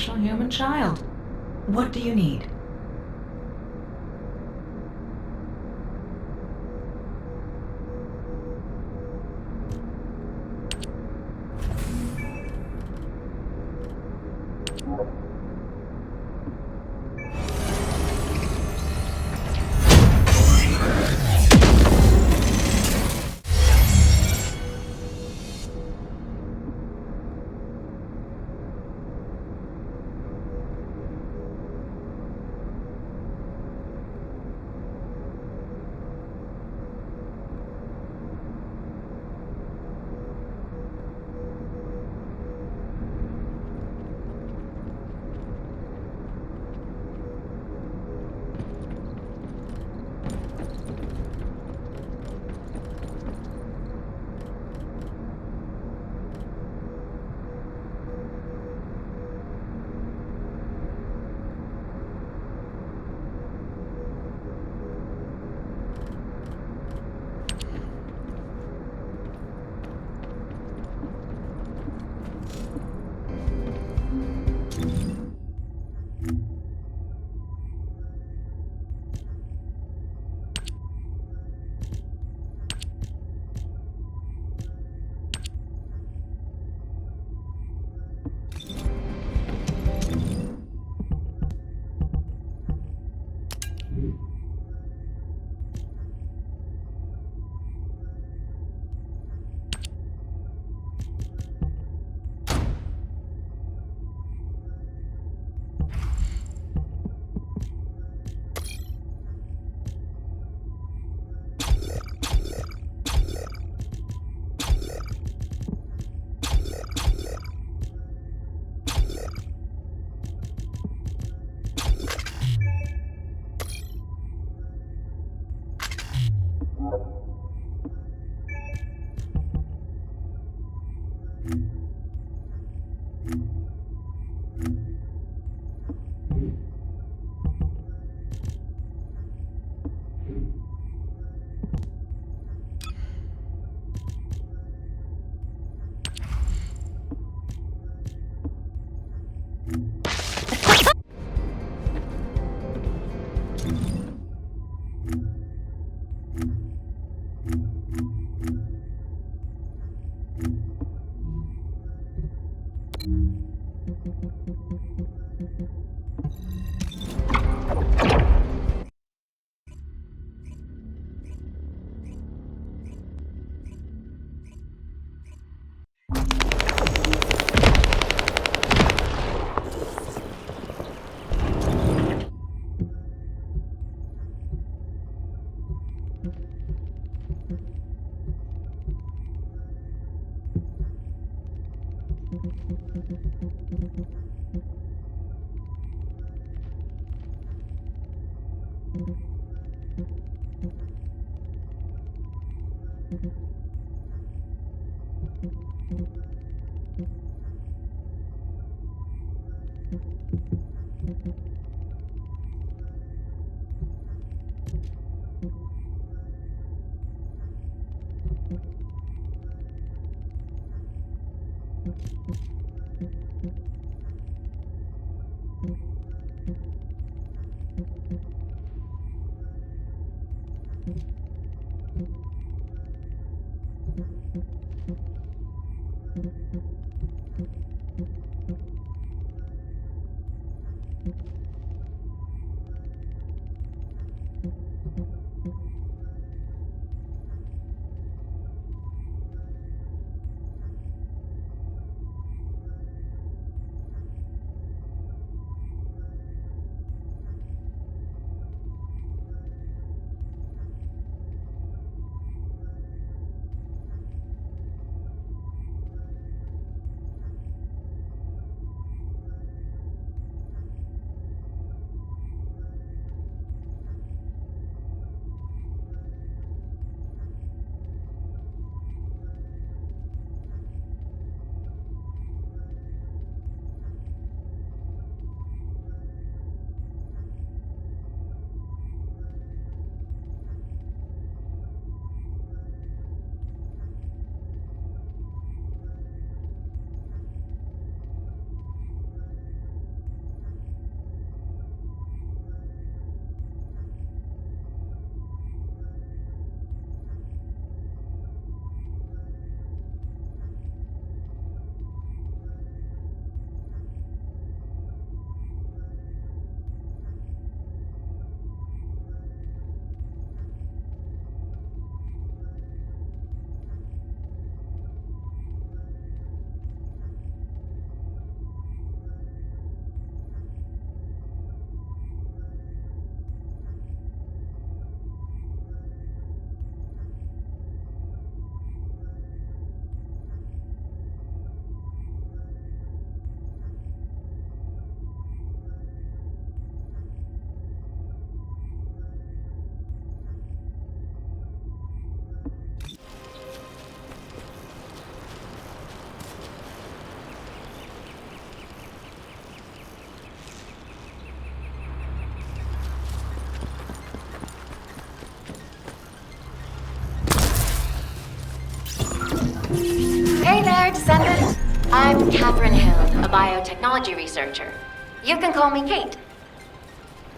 special human child. What do you need? I'm Catherine Hill, a biotechnology researcher. You can call me Kate.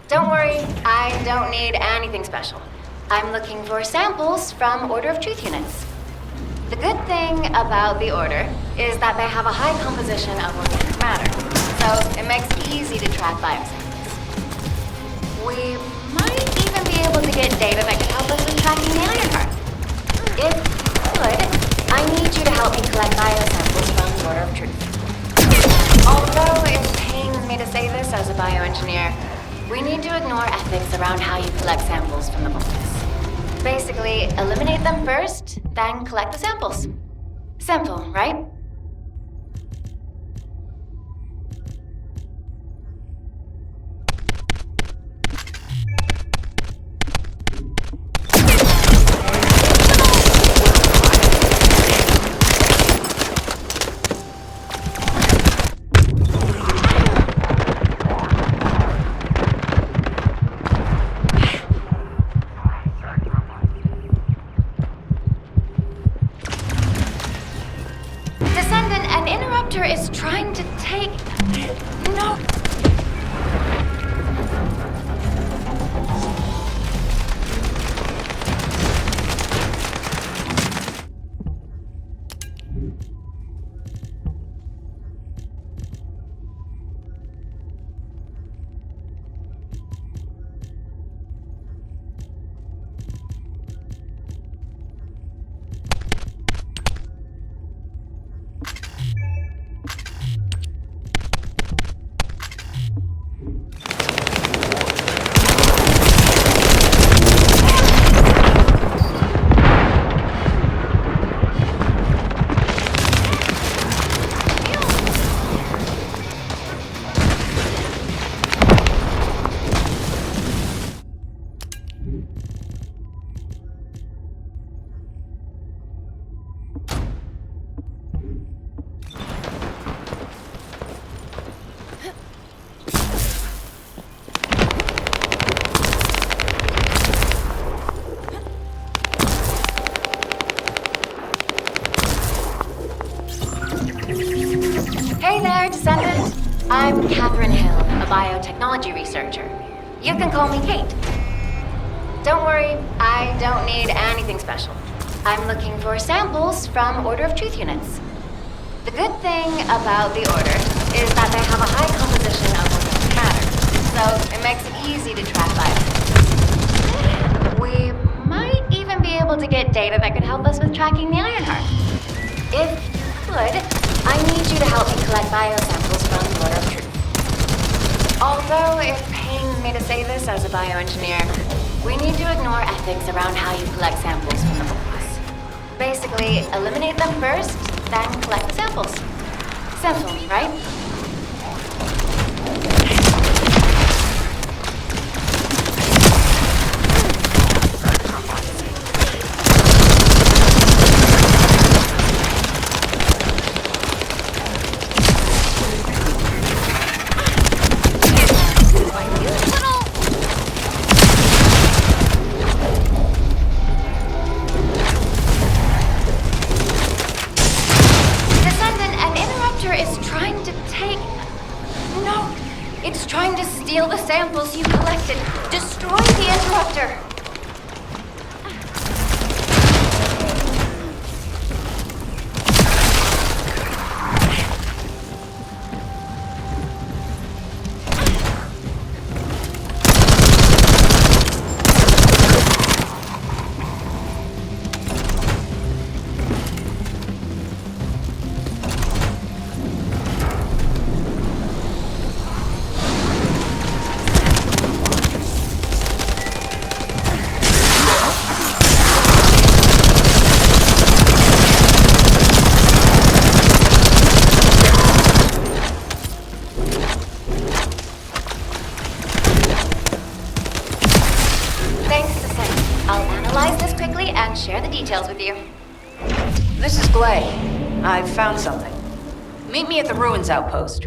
Don't worry, I don't need anything special. I'm looking for samples from Order of Truth units. The good thing about the Order is that they have a high composition of organic matter, so it makes it easy to track biosamples. We might even be able to get data that could help us with tracking the Ironheart. If you could, I need you to help me collect biosamples from the Order of Truth. Although it pains me to say this as a bioengineer, we need to ignore ethics around how you collect samples from the vaults. Basically, eliminate them first, then collect the samples. Simple, right? Descendant, an interrupter is trying to take... No! Hey there, Descendant. I'm Catherine Hill, a biotechnology researcher. You can call me Kate. Don't worry, I don't need anything special. I'm looking for samples from Order of Truth units. The good thing about the Order is that they have a high composition of organic matter, so it makes it easy to track biosamples. We might even be able to get data that could help us with tracking the Ironheart. If you could, I need you to help me collect biosamples from the Order of Truth. Although it pains me to say this as a bioengineer, we need to ignore ethics around how you collect samples from the vaults. Basically, eliminate them first, then collect the samples. Simple, right? It's trying to steal the samples you collected. Destroy the interrupter. And share the details with you. This is Glay. I've found something. Meet me at the Ruins Outpost.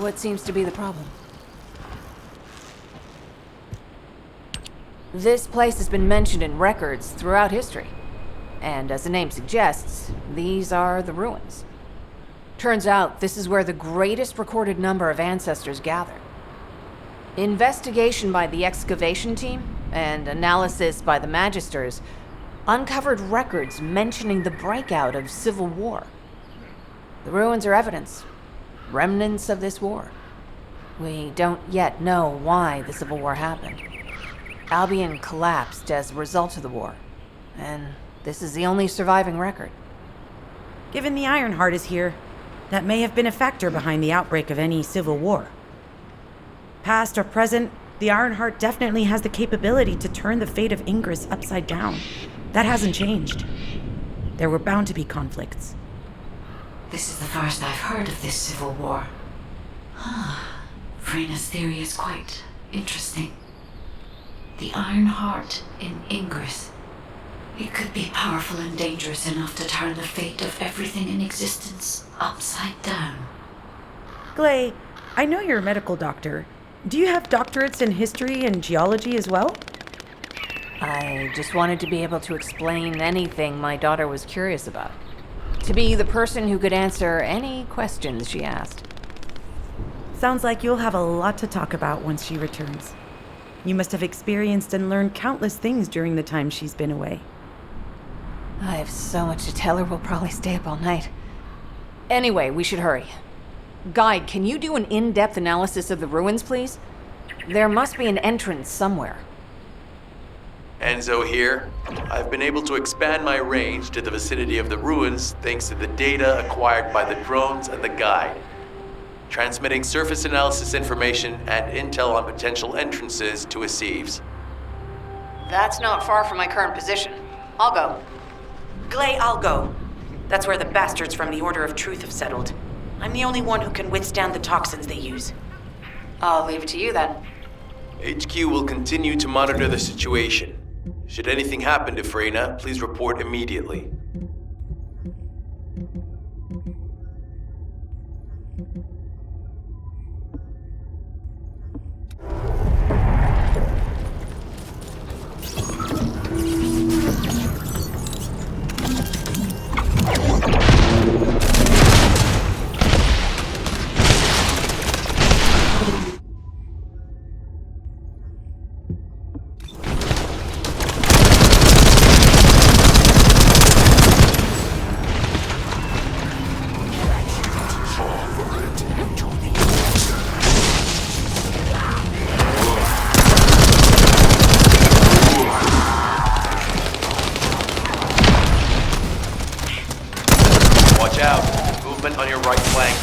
What seems to be the problem? This place has been mentioned in records throughout history. And as the name suggests, these are the ruins. Turns out this is where the greatest recorded number of ancestors gather. Investigation by the excavation team and analysis by the magisters uncovered records mentioning the breakout of civil war. The ruins are evidence, remnants of this war. We don't yet know why the civil war happened. Albion collapsed as a result of the war, and this is the only surviving record. Given the Ironheart is here, that may have been a factor behind the outbreak of any civil war. Past or present, the Ironheart definitely has the capability to turn the fate of Ingress upside down. That hasn't changed. There were bound to be conflicts. This is the first I've heard of this civil war. Frena's theory is quite interesting. The Iron Heart in Ingress. It could be powerful and dangerous enough to turn the fate of everything in existence upside down. Glay, I know you're a medical doctor. Do you have doctorates in history and geology as well? I just wanted to be able to explain anything my daughter was curious about. To be the person who could answer any questions she asked. Sounds like you'll have a lot to talk about once she returns. You must have experienced and learned countless things during the time she's been away. I have so much to tell her, we'll probably stay up all night. Anyway, we should hurry. Guide, can you do an in-depth analysis of the ruins, please? There must be an entrance somewhere. Enzo here. I've been able to expand my range to the vicinity of the ruins thanks to the data acquired by the drones and the guide. Transmitting surface analysis information and intel on potential entrances to Aceves. That's not far from my current position. I'll go. Glay, I'll go. That's where the bastards from the Order of Truth have settled. I'm the only one who can withstand the toxins they use. I'll leave it to you then. HQ will continue to monitor the situation. Should anything happen to Freyna, please report immediately. Watch out. Movement on your right flank.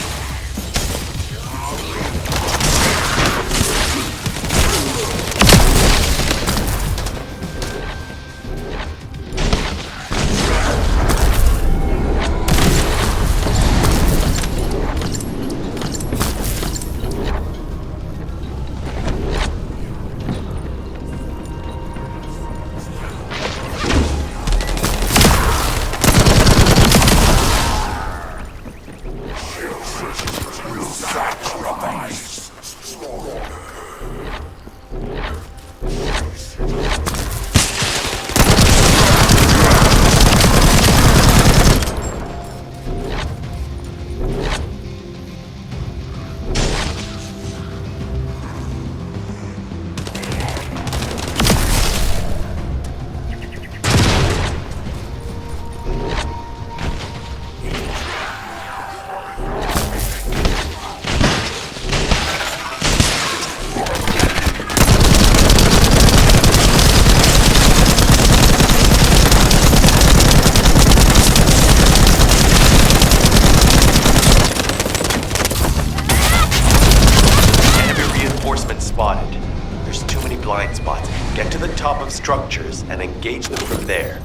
Spotted. There's too many blind spots. Get to the top of structures and engage them from there.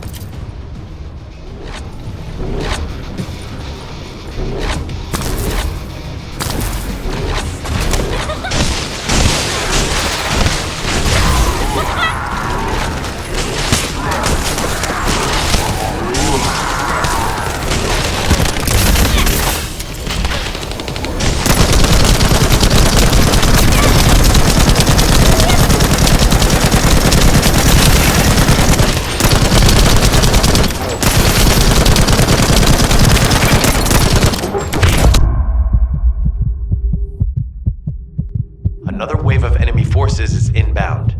forces inbound.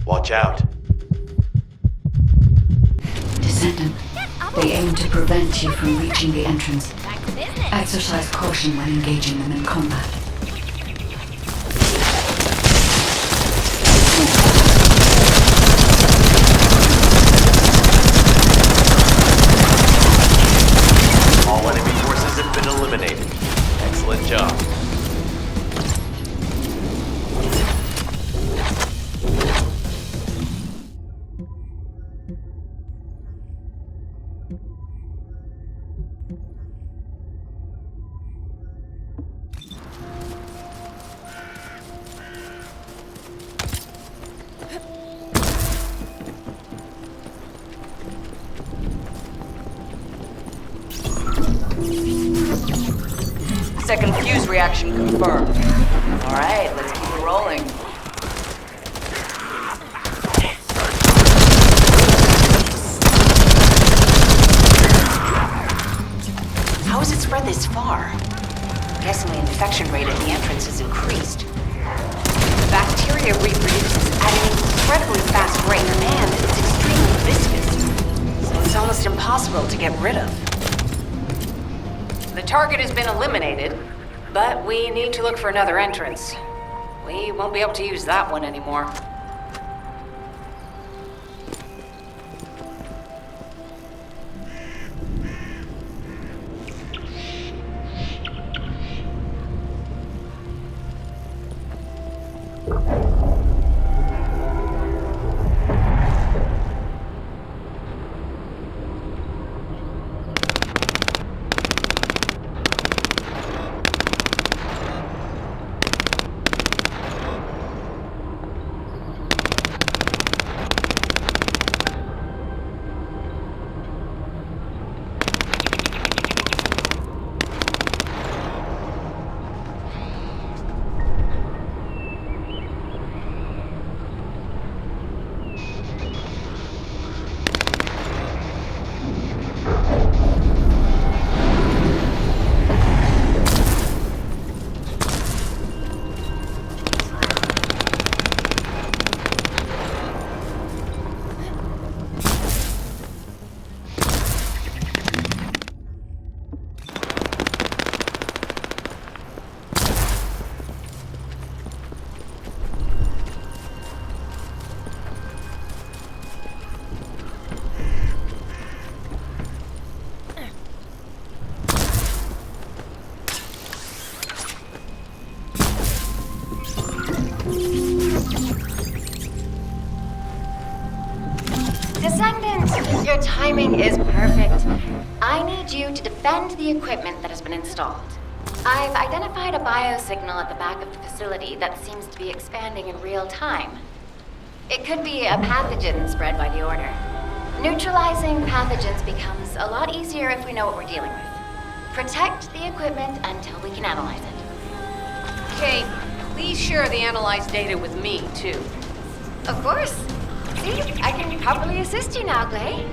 Watch out. Descendant, they aim to prevent you from reaching the entrance. Exercise caution when engaging them in combat. All enemy forces have been eliminated. Excellent job. Second fuse reaction confirmed. Alright, let's keep it rolling. How has it spread this far? I'm guessing the infection rate at the entrance has increased. The bacteria reproduces at an incredibly fast rate, and it's extremely viscous, so it's almost impossible to get rid of. The target has been eliminated, but we need to look for another entrance. We won't be able to use that one anymore. Descendant, your timing is perfect. I need you to defend the equipment that has been installed. I've identified a biosignal at the back of the facility that seems to be expanding in real time. It could be a pathogen spread by the Order. Neutralizing pathogens becomes a lot easier if we know what we're dealing with. Protect the equipment until we can analyze it. Kate, please share the analyzed data with me, too. Of course. See, I can probably assist you now, Clay.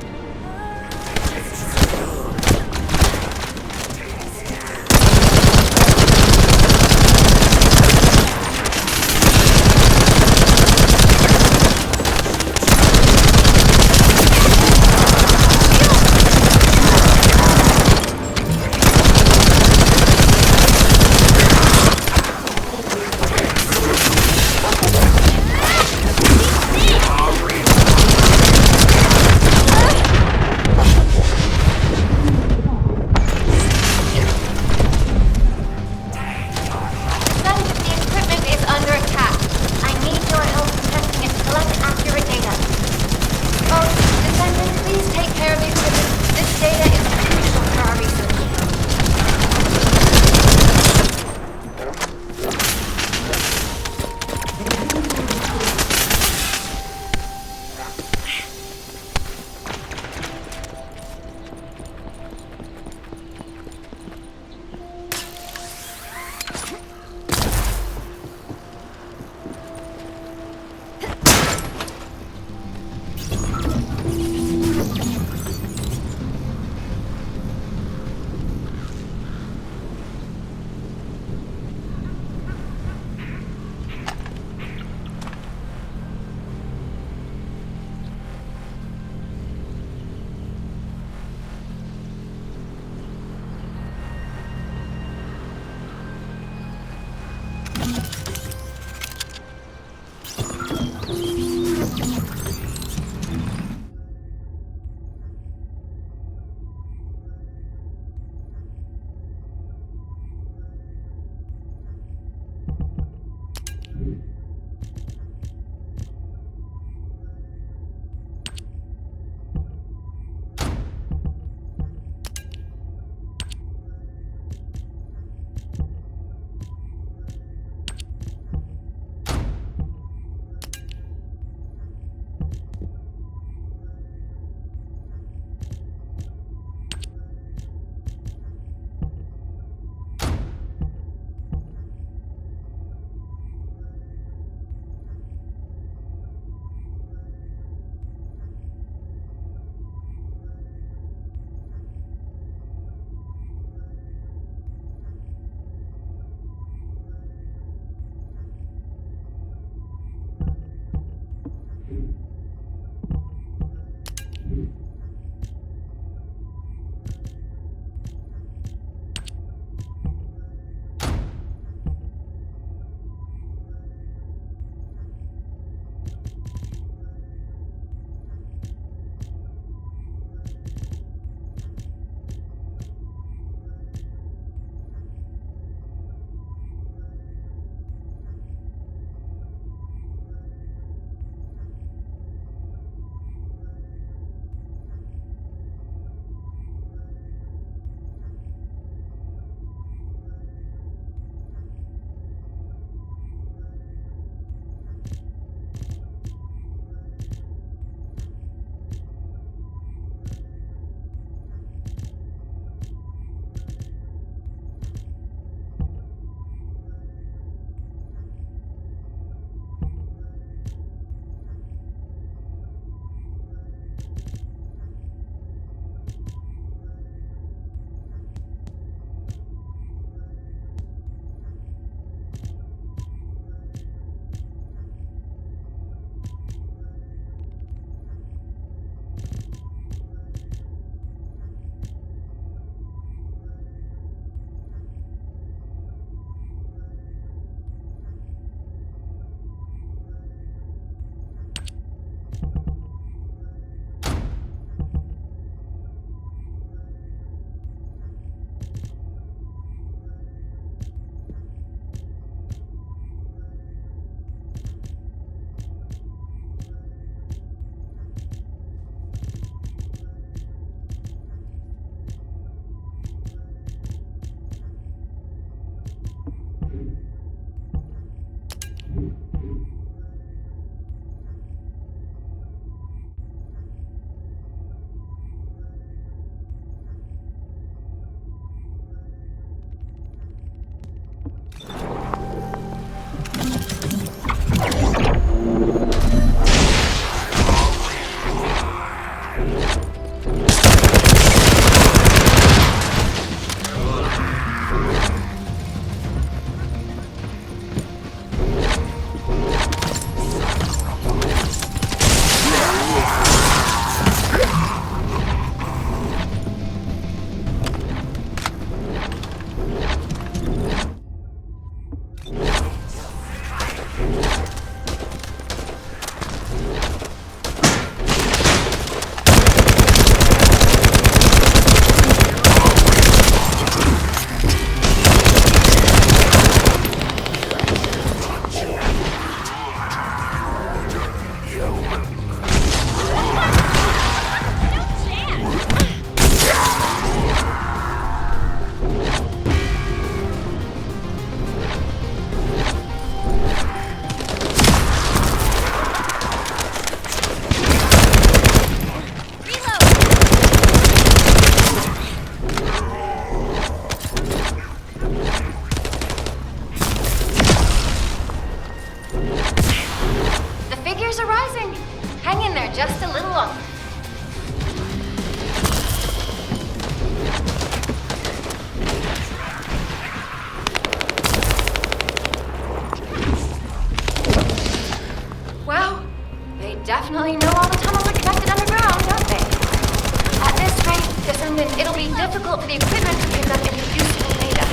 Hang in there just a little longer. Well, they definitely know all the tunnels are connected underground, don't they? At this rate, Descendant, it'll be difficult for the equipment to pick up any useful data.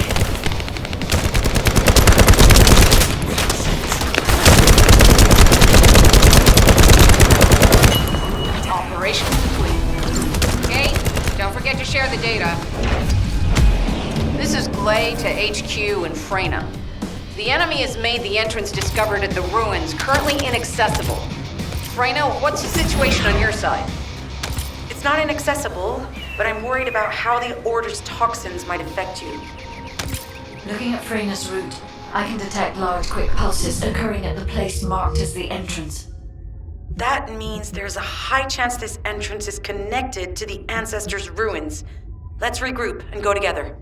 Operation complete. Okay, don't forget to share the data. This is Glay to HQ in Freyna. The enemy has made the entrance discovered at the ruins currently inaccessible. Freyna, what's the situation on your side? It's not inaccessible, but I'm worried about how the Order's toxins might affect you. Looking at Freyna's route, I can detect large, quick pulses occurring at the place marked as the entrance. That means there's a high chance this entrance is connected to the Ancestors' ruins. Let's regroup and go together.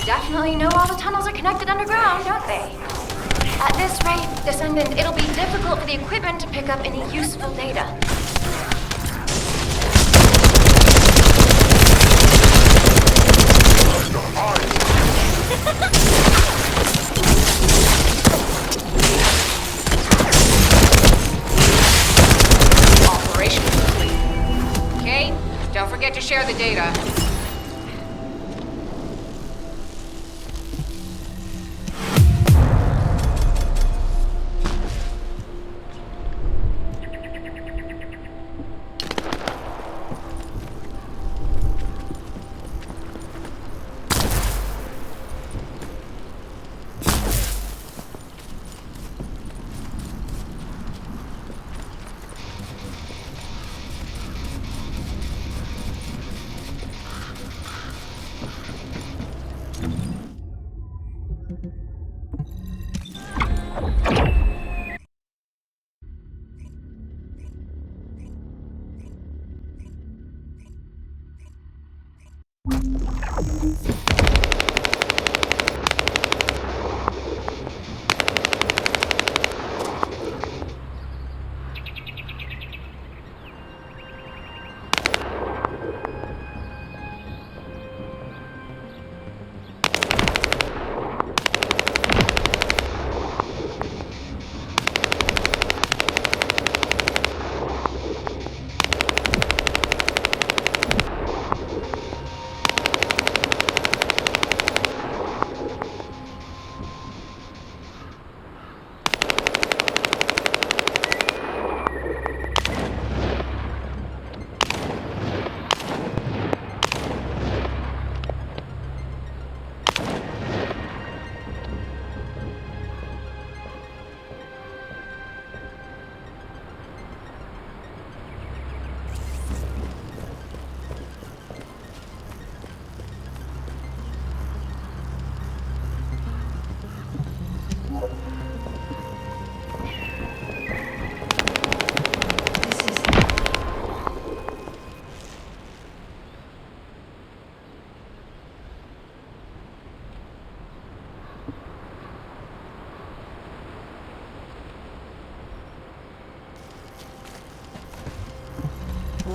Definitely know all the tunnels are connected underground, don't they? At this rate, Descendant, it'll be difficult for the equipment to pick up any useful data. Operation complete. Okay, don't forget to share the data.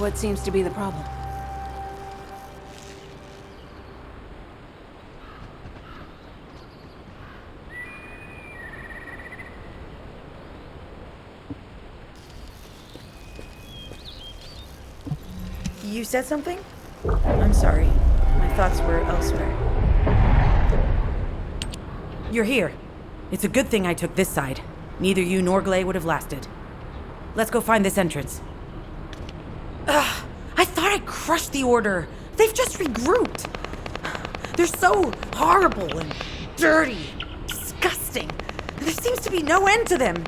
What seems to be the problem? You said something? I'm sorry. My thoughts were elsewhere. You're here. It's a good thing I took this side. Neither you nor Glay would have lasted. Let's go find this entrance. Ugh, I thought I crushed the Order. They've just regrouped. They're so horrible and dirty, disgusting. There seems to be no end to them.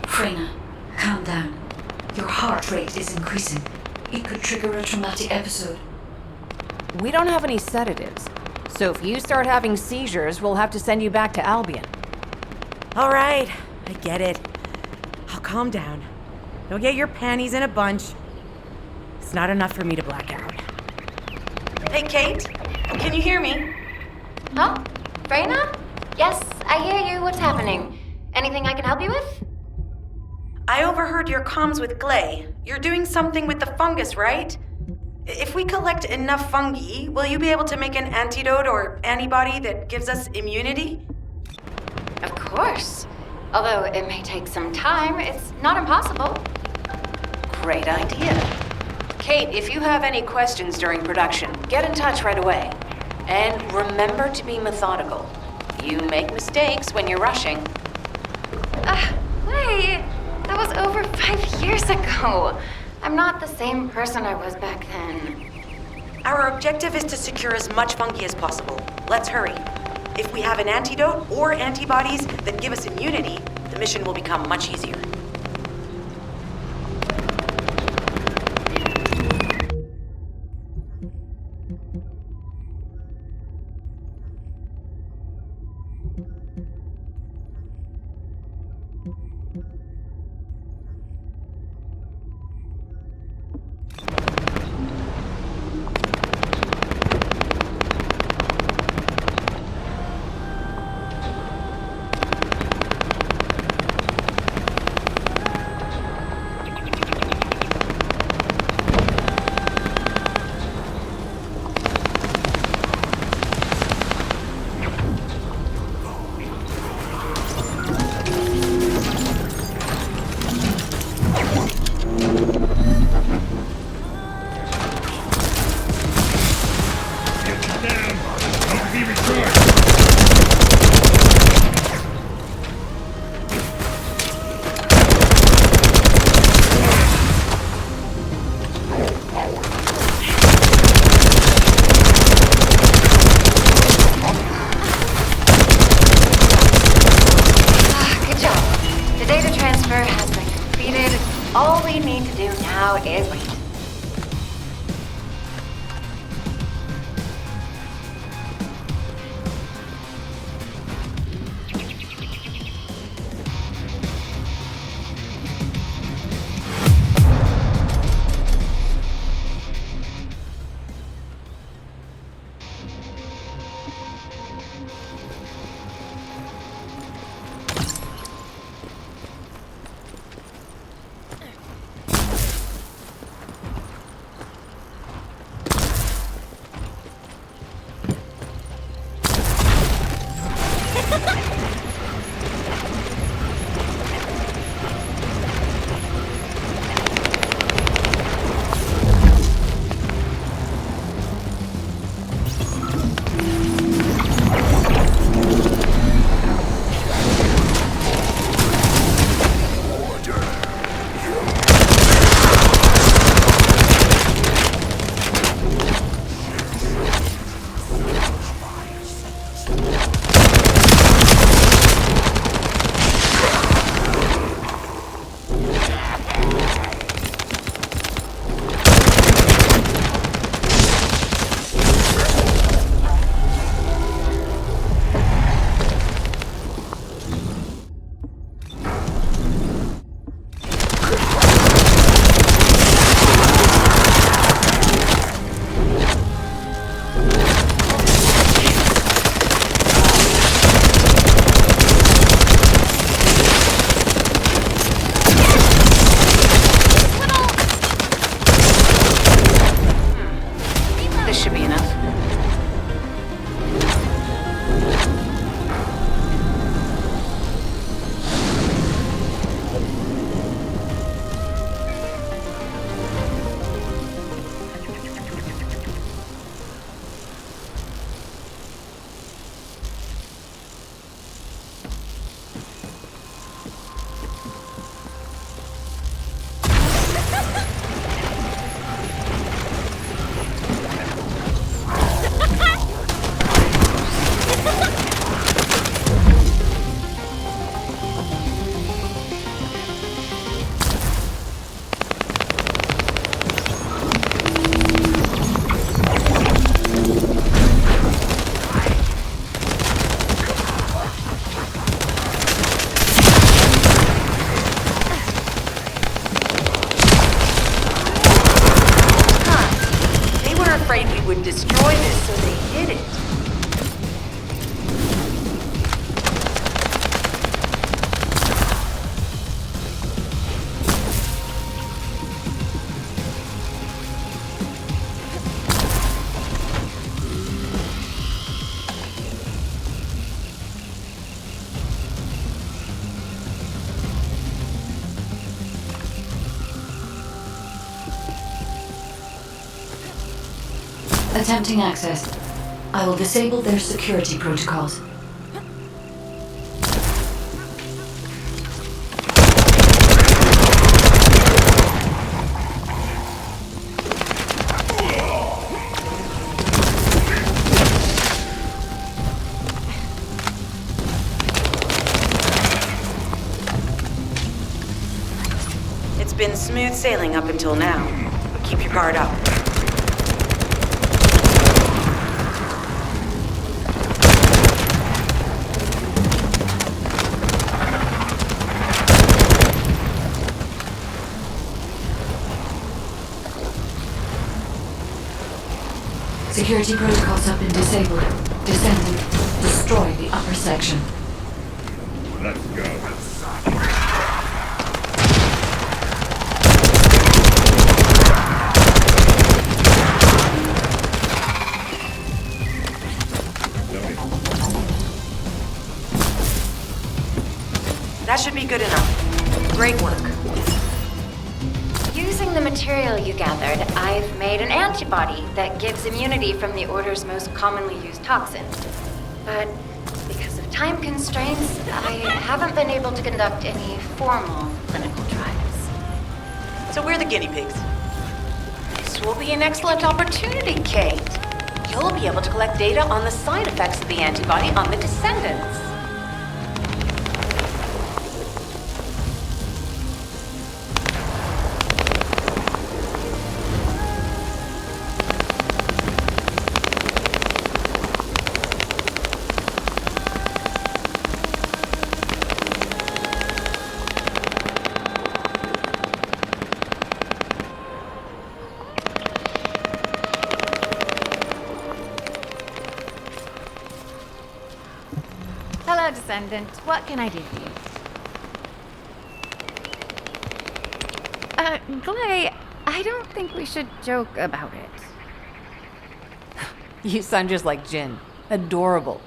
Freyna, calm down. Your heart rate is increasing. It could trigger a traumatic episode. We don't have any sedatives. So if you start having seizures, we'll have to send you back to Albion. All right, I get it. I'll calm down. Don't get your panties in a bunch. It's not enough for me to black out. Hey, Kate, can you hear me? Huh? Freyna? Yes, I hear you. What's happening? Anything I can help you with? I overheard your comms with Glay. You're doing something with the fungus, right? If we collect enough fungi, will you be able to make an antidote or antibody that gives us immunity? Of course. Although it may take some time, it's not impossible. Great idea. Kate, if you have any questions during production, get in touch right away. And remember to be methodical. You make mistakes when you're rushing. Wait. That was over 5 years ago. I'm not the same person I was back then. Our objective is to secure as much fungi as possible. Let's hurry. If we have an antidote or antibodies that give us immunity, the mission will become much easier. All we need to do now is wait. Attempting access. I will disable their security protocols. It's been smooth sailing up until now, but keep your guard up. Security protocols have been disabled. Descendant, destroy the upper section. Let's go. That should be good enough. Great work. Using the material you gathered, I've made an antibody that gives immunity from the Order's most commonly used toxin. But because of time constraints, I haven't been able to conduct any formal clinical trials. So we're the guinea pigs. This will be an excellent opportunity, Kate. You'll be able to collect data on the side effects of the antibody on the Descendants. Hello, Descendant. What can I do for you? Glay, I don't think we should joke about it. You sound just like Jin. Adorable.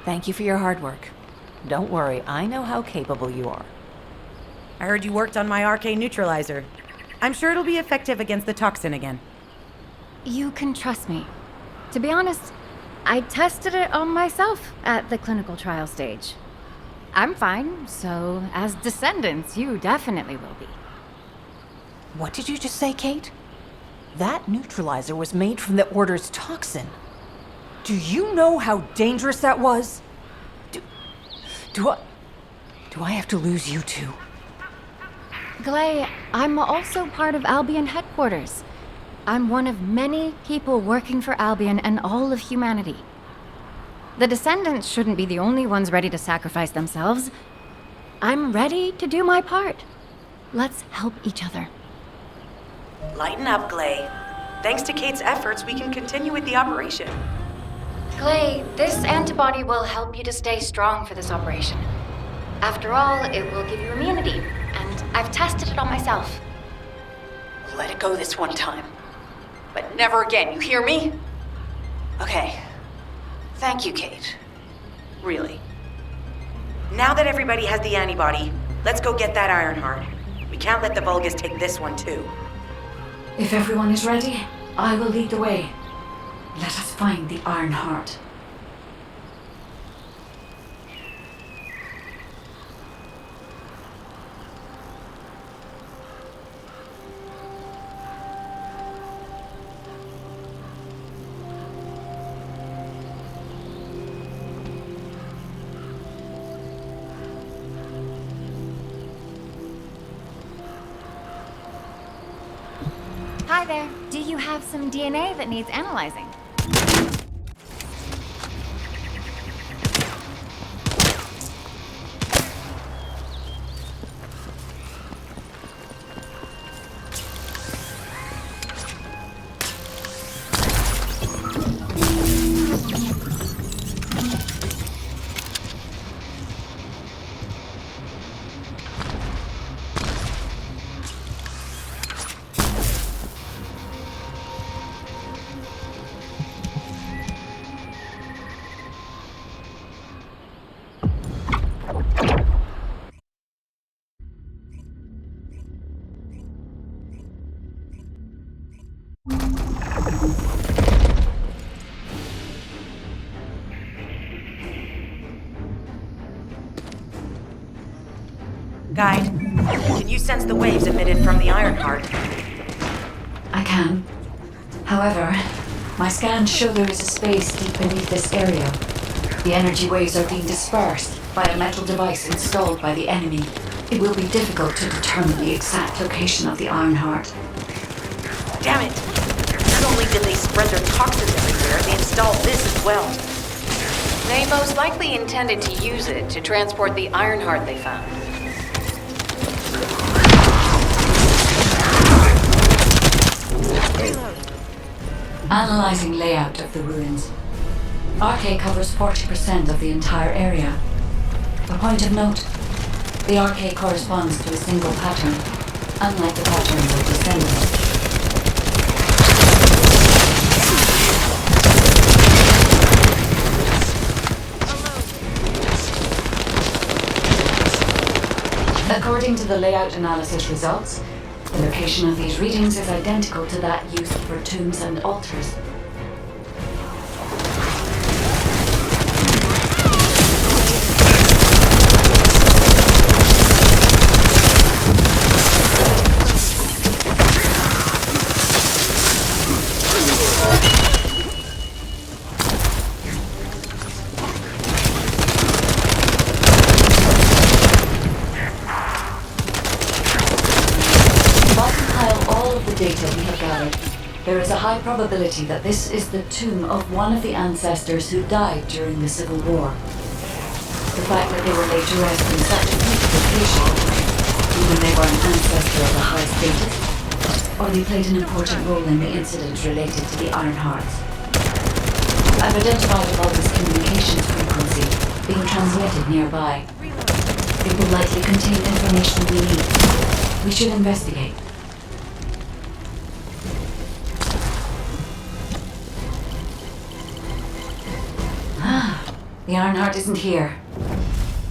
Thank you for your hard work. Don't worry, I know how capable you are. I heard you worked on my arcane neutralizer. I'm sure it'll be effective against the toxin again. You can trust me. To be honest, I tested it on myself at the clinical trial stage. I'm fine, so as Descendants, you definitely will be. What did you just say, Kate? That neutralizer was made from the Order's toxin. Do you know how dangerous that was? Do I have to lose you too? Glay, I'm also part of Albion headquarters. I'm one of many people working for Albion and all of humanity. The Descendants shouldn't be the only ones ready to sacrifice themselves. I'm ready to do my part. Let's help each other. Lighten up, Glay. Thanks to Kate's efforts, we can continue with the operation. Glay, this antibody will help you to stay strong for this operation. After all, it will give you immunity, and I've tested it on myself. Let it go this one time. But never again, you hear me? Okay. Thank you, Kate. Really. Now that everybody has the antibody, let's go get that Ironheart. We can't let the Vulgus take this one too. If everyone is ready, I will lead the way. Let us find the Ironheart. Hi there. Do you have some DNA that needs analyzing? Guide, can you sense the waves emitted from the Ironheart? I can. However, my scans show there is a space deep beneath this area. The energy waves are being dispersed by a metal device installed by the enemy. It will be difficult to determine the exact location of the Ironheart. Damn it! Not only did they spread their toxins everywhere, they installed this as well. They most likely intended to use it to transport the Ironheart they found. Analyzing layout of the ruins. RK covers 40% of the entire area. A point of note, the RK corresponds to a single pattern, unlike the patterns of Descendant. According to the layout analysis results, the location of these readings is identical to that used for tombs and altars. Data we have gathered, there is a high probability that this is the tomb of one of the ancestors who died during the Civil War. The fact that they were laid to rest in such a beautiful location, either they were an ancestor of the high status, or they played an important role in the incidents related to the Ironhearts. I've identified a Vulgus communications frequency being transmitted nearby. It will likely contain information we need. We should investigate. The Ironheart isn't here.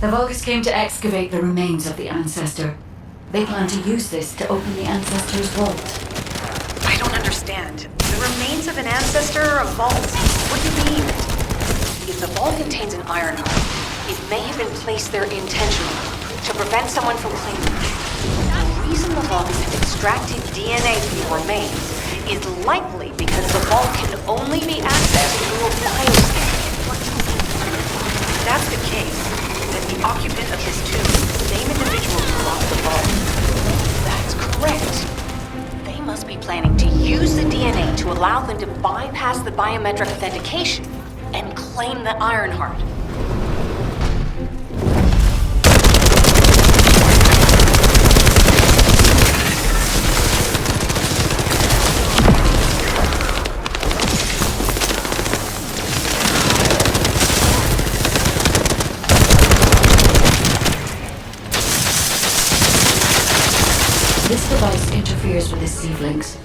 The Vulgus came to excavate the remains of the ancestor. They plan to use this to open the ancestor's vault. I don't understand. The remains of an ancestor or a vault? What do you mean? If the vault contains an Ironheart, it may have been placed there intentionally to prevent someone from claiming it. The reason the Vulgus have extracted DNA from the remains is likely because the vault can only be accessed through a bioscan. If that's the case, then the occupant of this tomb is the same individual who locked the vault. That's correct. They must be planning to use the DNA to allow them to bypass the biometric authentication and claim the Ironheart. This device interferes with the sieve links.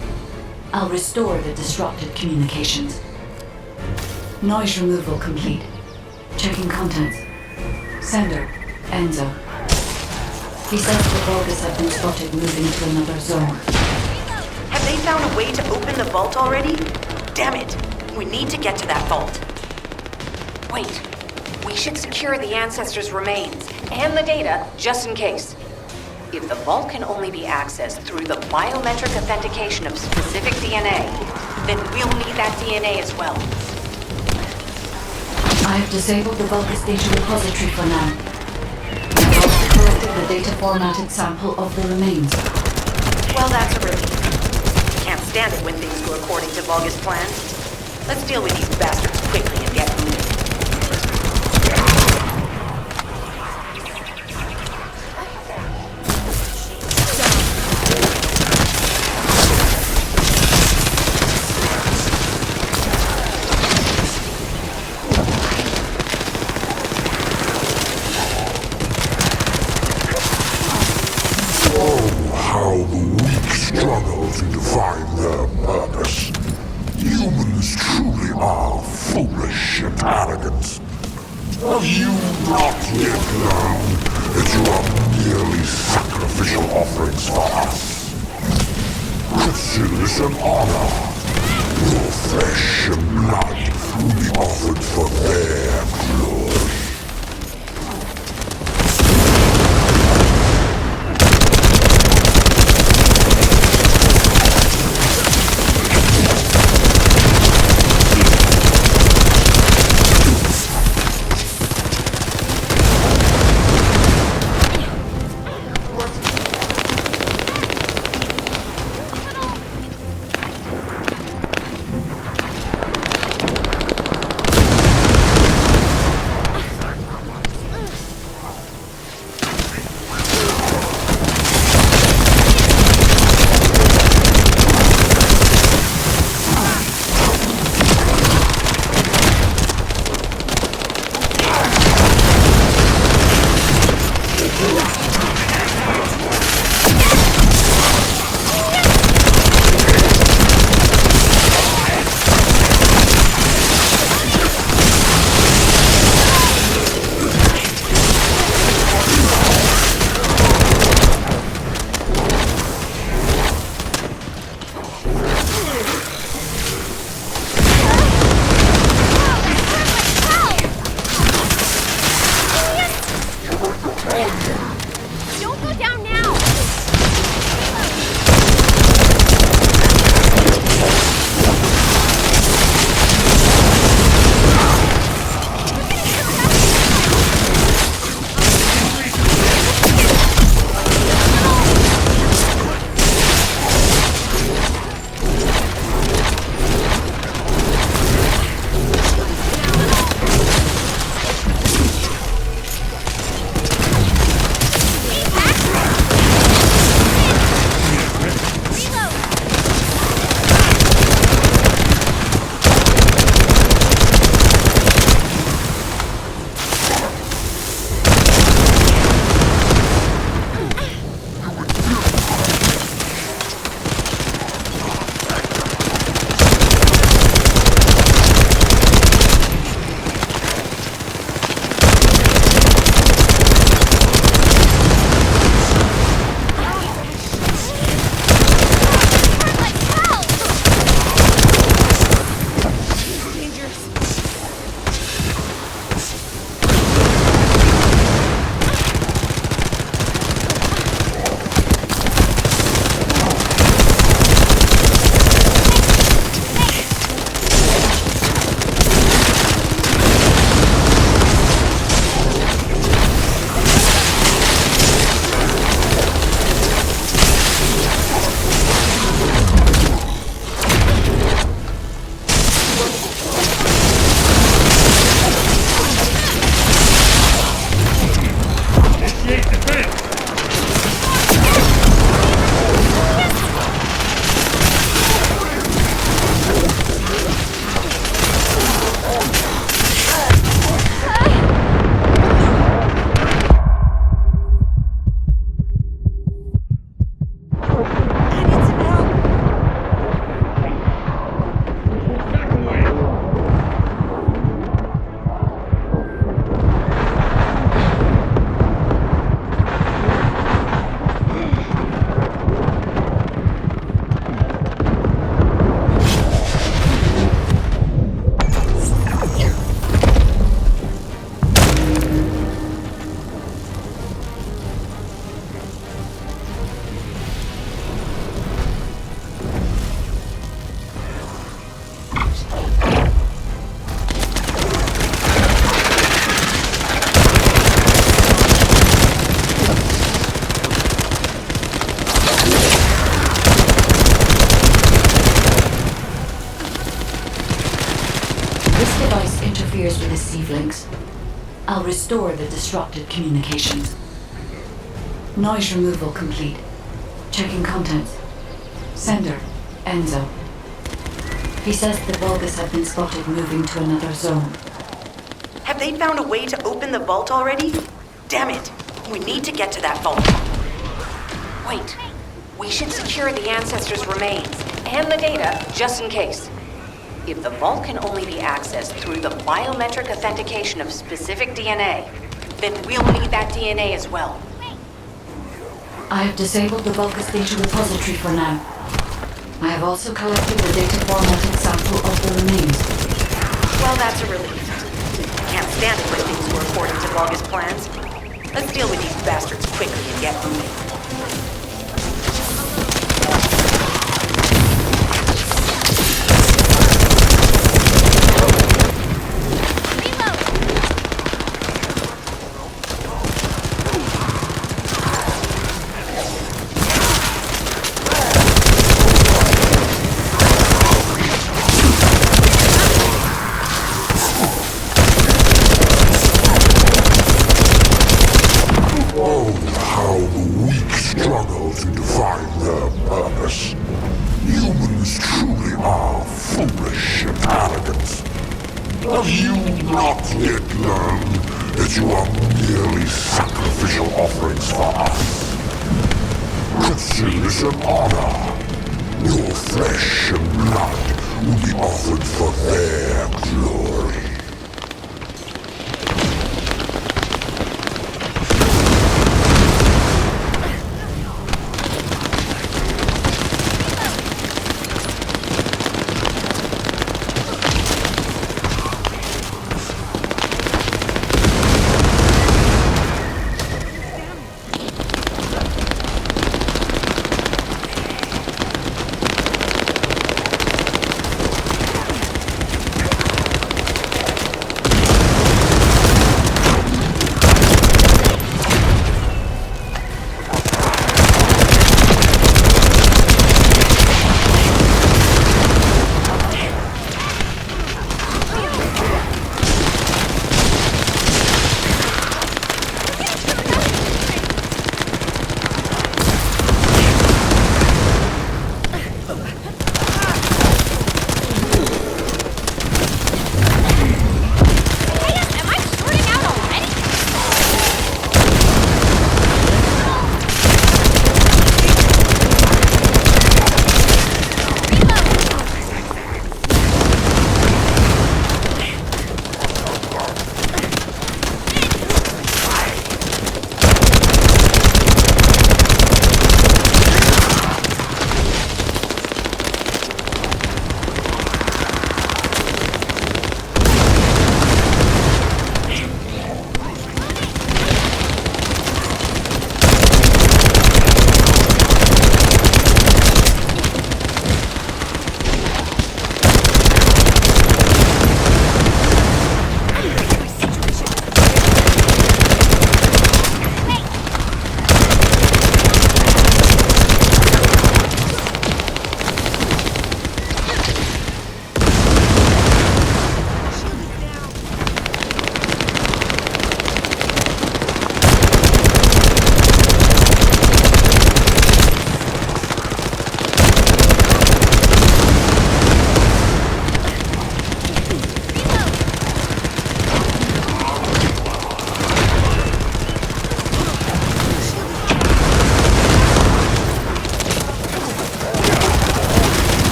I'll restore the disrupted communications. Noise removal complete. Checking contents. Sender, Enzo. He says the Vulgus have been spotted moving to another zone. Have they found a way to open the vault already? Damn it! We need to get to that vault. Wait. We should secure the ancestors' remains and the data just in case. If the vault can only be accessed through the biometric authentication of specific DNA, then we'll need that DNA as well. I have disabled the Vulgus data repository for now. I've also collected the data formatted sample of the remains. Well, that's a relief. Can't stand it when things go according to Vulgus plans. Let's deal with these bastards quickly and get moving. How the weak struggle to define their purpose. Humans truly are foolish and arrogant. Have you not yet learned that you are merely sacrificial offerings for us? Consider this an honor. Your flesh and blood will be offered for their glory. wavelengths. I'll restore the disrupted communications. Noise removal complete. Checking contents. Sender, Enzo. He says the Vulgus have been spotted moving to another zone. Have they found a way to open the vault already? Damn it! We need to get to that vault. Wait. We should secure the ancestors' remains and the data just in case. If the vault can only be accessed through the biometric authentication of specific DNA, then we'll need that DNA as well. I have disabled the Vulgus data repository for now. I have also collected the data formatted sample of the remains. Well, that's a relief. Can't stand it when things go according to Vulgus plans. Let's deal with these bastards quickly and get moving. Have you not yet learned that you are merely sacrificial offerings for us? Consider this an honor. Your flesh and blood will be offered for their glory.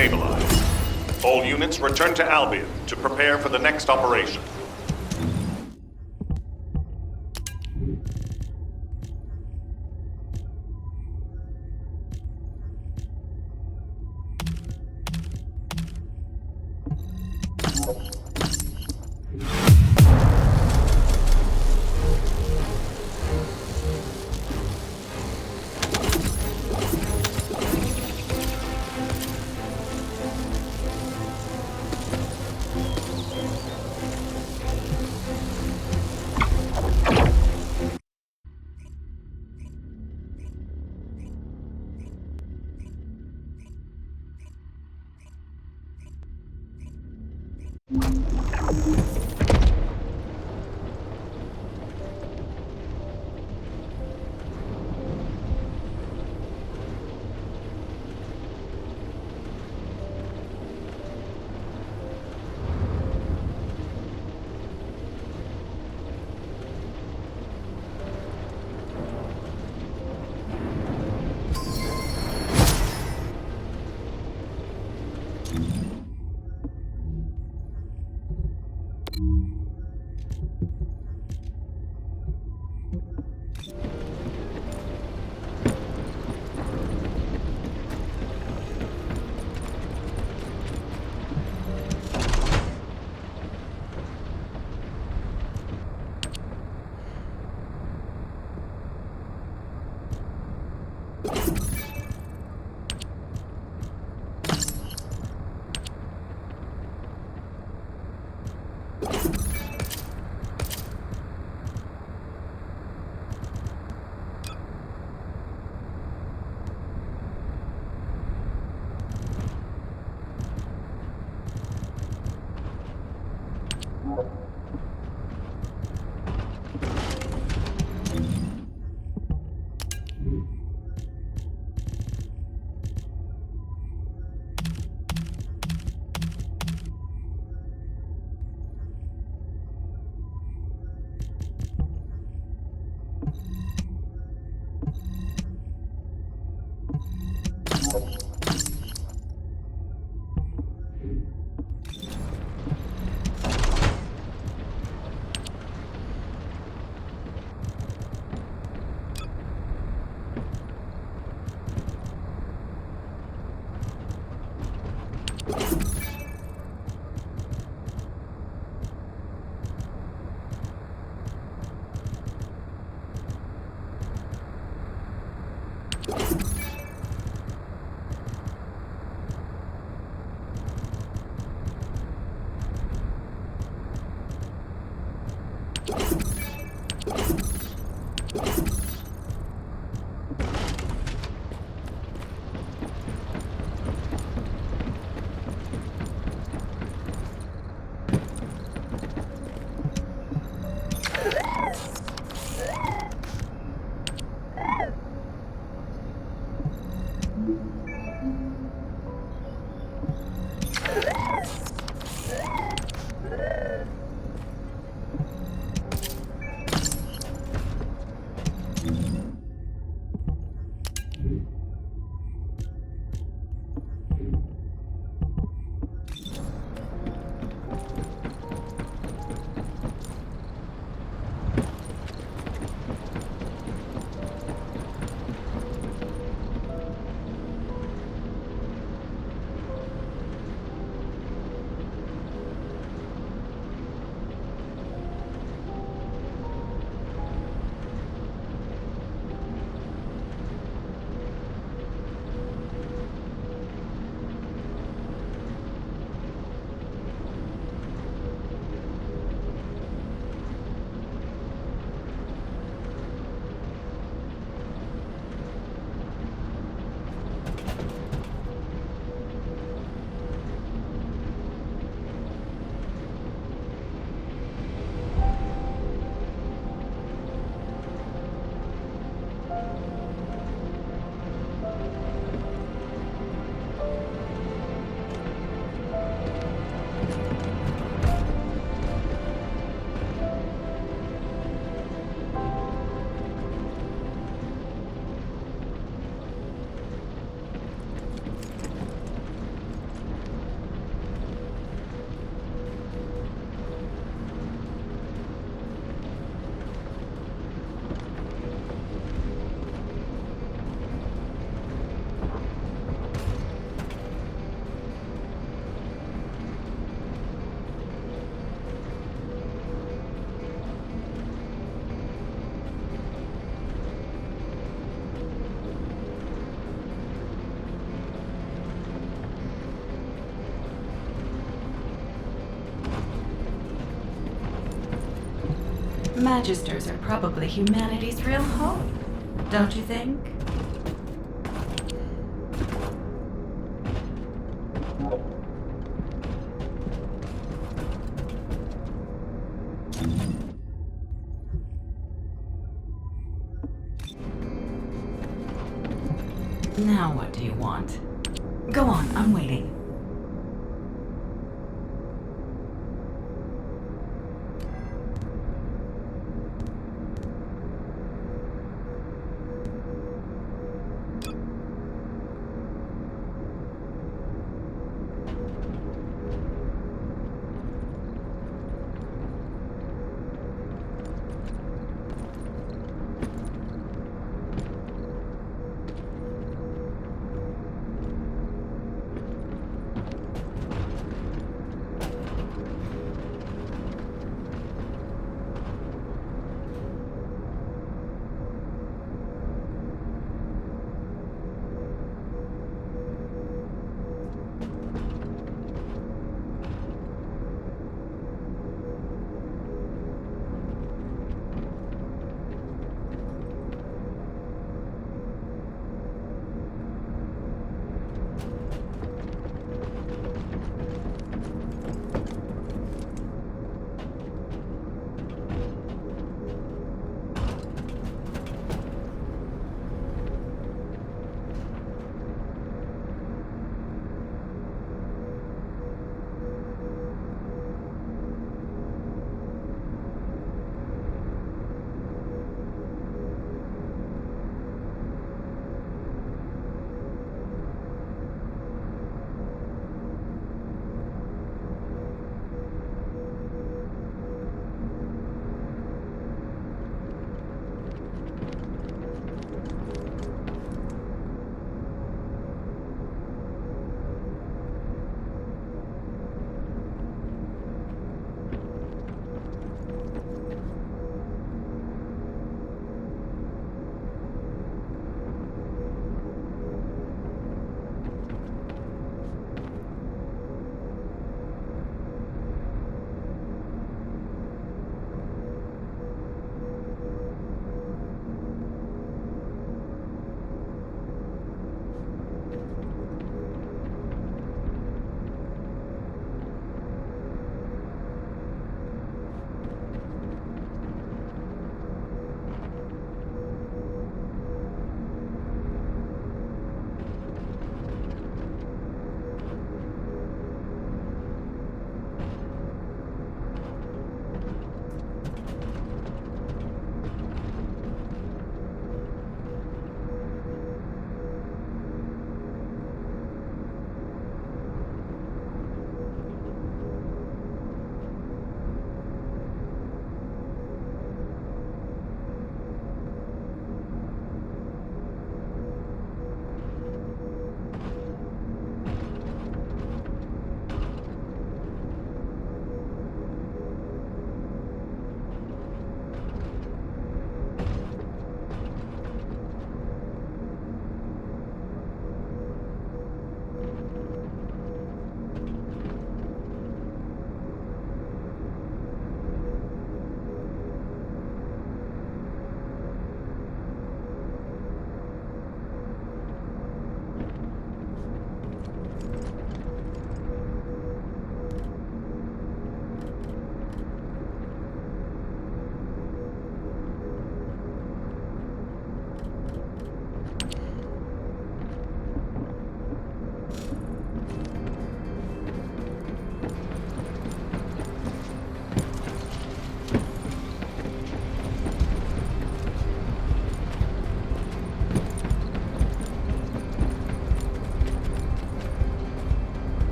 stabilized. All units return to Albion to prepare for the next operation. Magisters are probably humanity's real home, don't you think? Now what do you want? Go on, I'm waiting.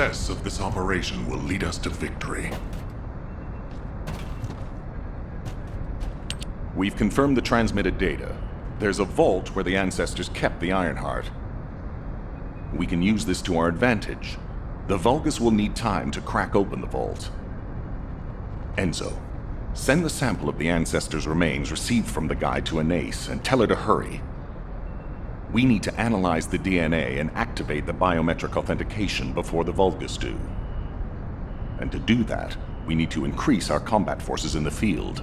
success of this operation will lead us to victory. We've confirmed the transmitted data. There's a vault where the ancestors kept the Ironheart. We can use this to our advantage. The Vulgus will need time to crack open the vault. Enzo, send the sample of the ancestors' remains received from the guide to Anais and tell her to hurry. We need to analyze the DNA and activate the biometric authentication before the Vulgus do. And to do that, we need to increase our combat forces in the field.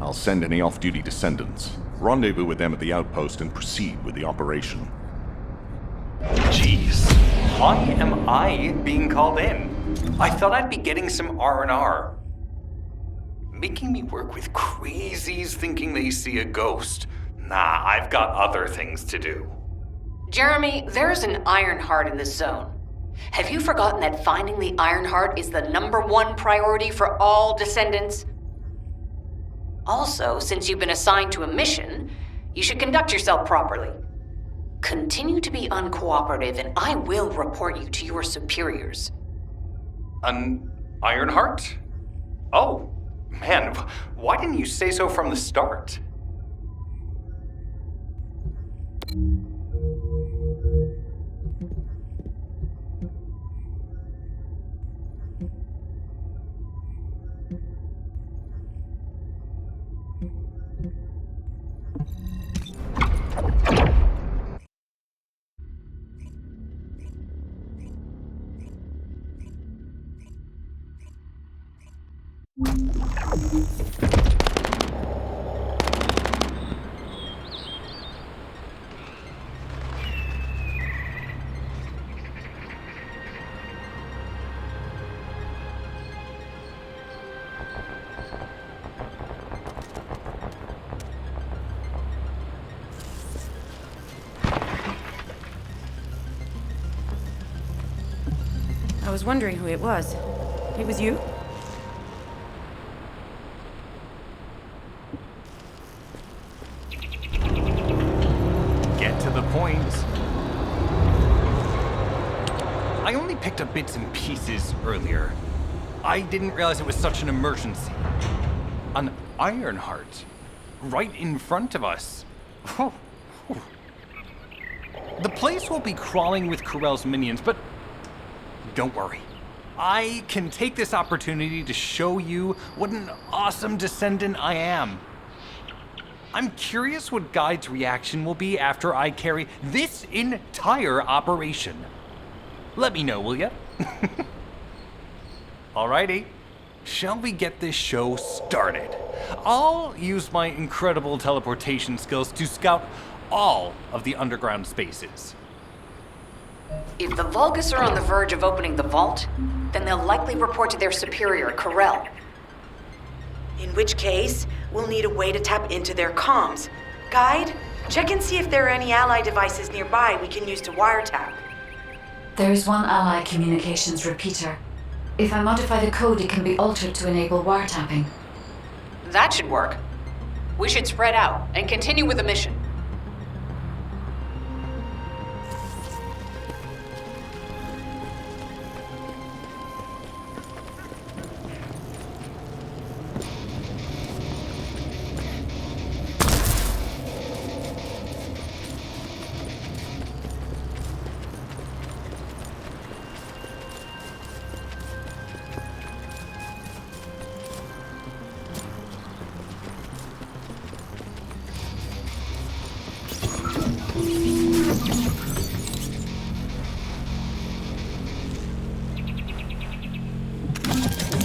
I'll send any off-duty descendants, rendezvous with them at the outpost, and proceed with the operation. Jeez, why am I being called in? I thought I'd be getting some R&R. Making me work with crazies thinking they see a ghost. Nah, I've got other things to do. Jeremy, there's an Ironheart in this zone. Have you forgotten that finding the Ironheart is the #1 priority for all Descendants? Also, since you've been assigned to a mission, you should conduct yourself properly. Continue to be uncooperative, and I will report you to your superiors. An Ironheart? Oh, man, why didn't you say so from the start? I was wondering who it was. It was you? Get to the point. I only picked up bits and pieces earlier. I didn't realize it was such an emergency. An Ironheart. Right in front of us. Whew. Whew. The place will be crawling with Corell's minions, but don't worry. I can take this opportunity to show you what an awesome Descendant I am. I'm curious what Guide's reaction will be after I carry this entire operation. Let me know, will ya? Alrighty. Shall we get this show started? I'll use my incredible teleportation skills to scout all of the underground spaces. If the Vulgus are on the verge of opening the vault, then they'll likely report to their superior, Corell. In which case, we'll need a way to tap into their comms. Guide, check and see if there are any ally devices nearby we can use to wiretap. There is one ally communications repeater. If I modify the code, it can be altered to enable wiretapping. That should work. We should spread out and continue with the mission.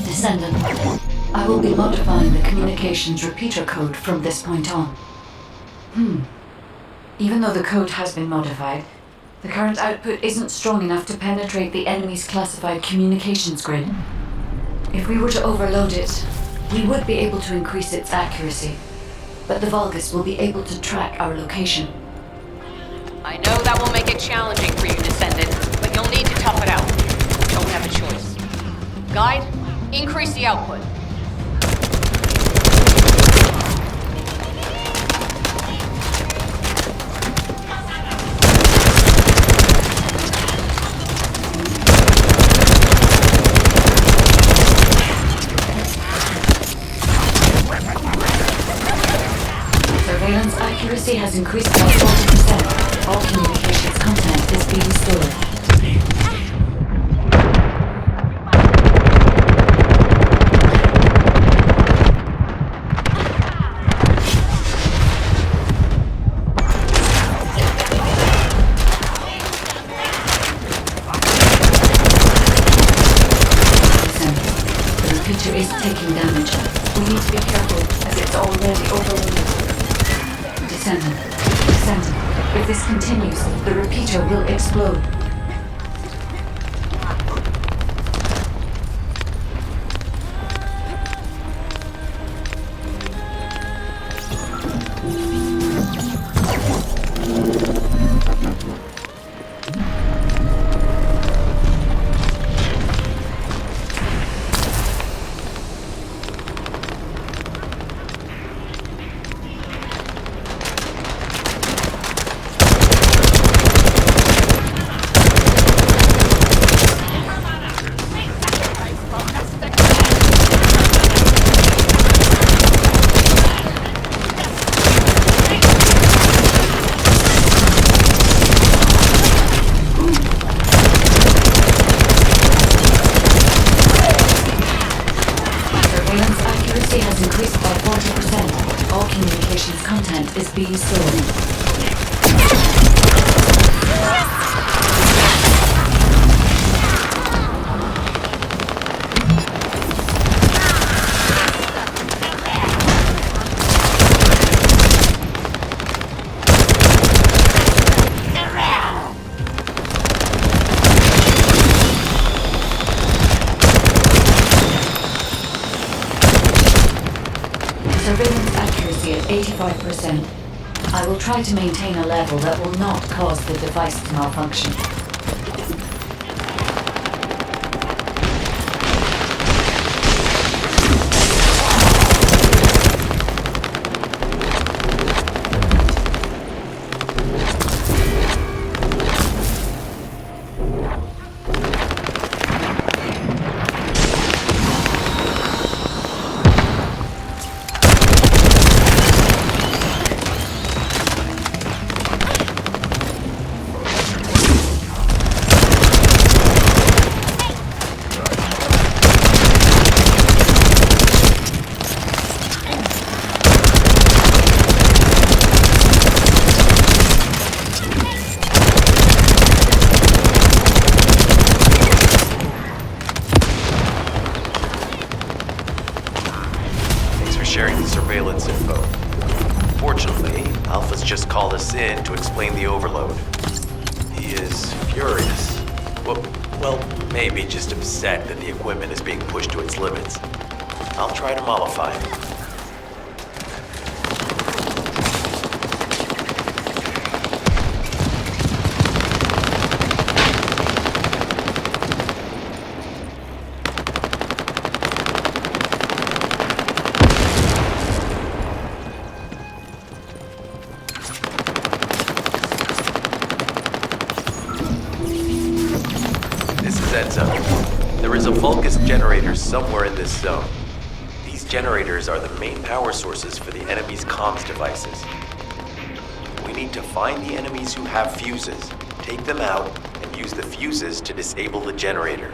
Descendant, I will be modifying the communications repeater code from this point on. Even though the code has been modified, the current output isn't strong enough to penetrate the enemy's classified communications grid. If we were to overload it, we would be able to increase its accuracy, but the Vulgus will be able to track our location. I know that will make it challenging for you, Descendant, but you'll need to tough it out. Don't have a choice. Guide, increase the output. Surveillance accuracy increased by 40%. All communications content is being stored. Is taking damage. We need to be careful as it's already overloaded. Descendant. If this continues, the repeater will explode. Has increased by 40%. All communications content is being stored. Surveillance accuracy at 85%. I will try to maintain a level that will not cause the device to malfunction. Sharing the surveillance info. Fortunately, Alpha's just called us in to explain the overload. He is furious. Well, maybe just upset that the equipment is being pushed to its limits. I'll try to mollify him. There is a Vulgus generator somewhere in this zone. These generators are the main power sources for the enemy's comms devices. We need to find the enemies who have fuses, take them out, and use the fuses to disable the generator.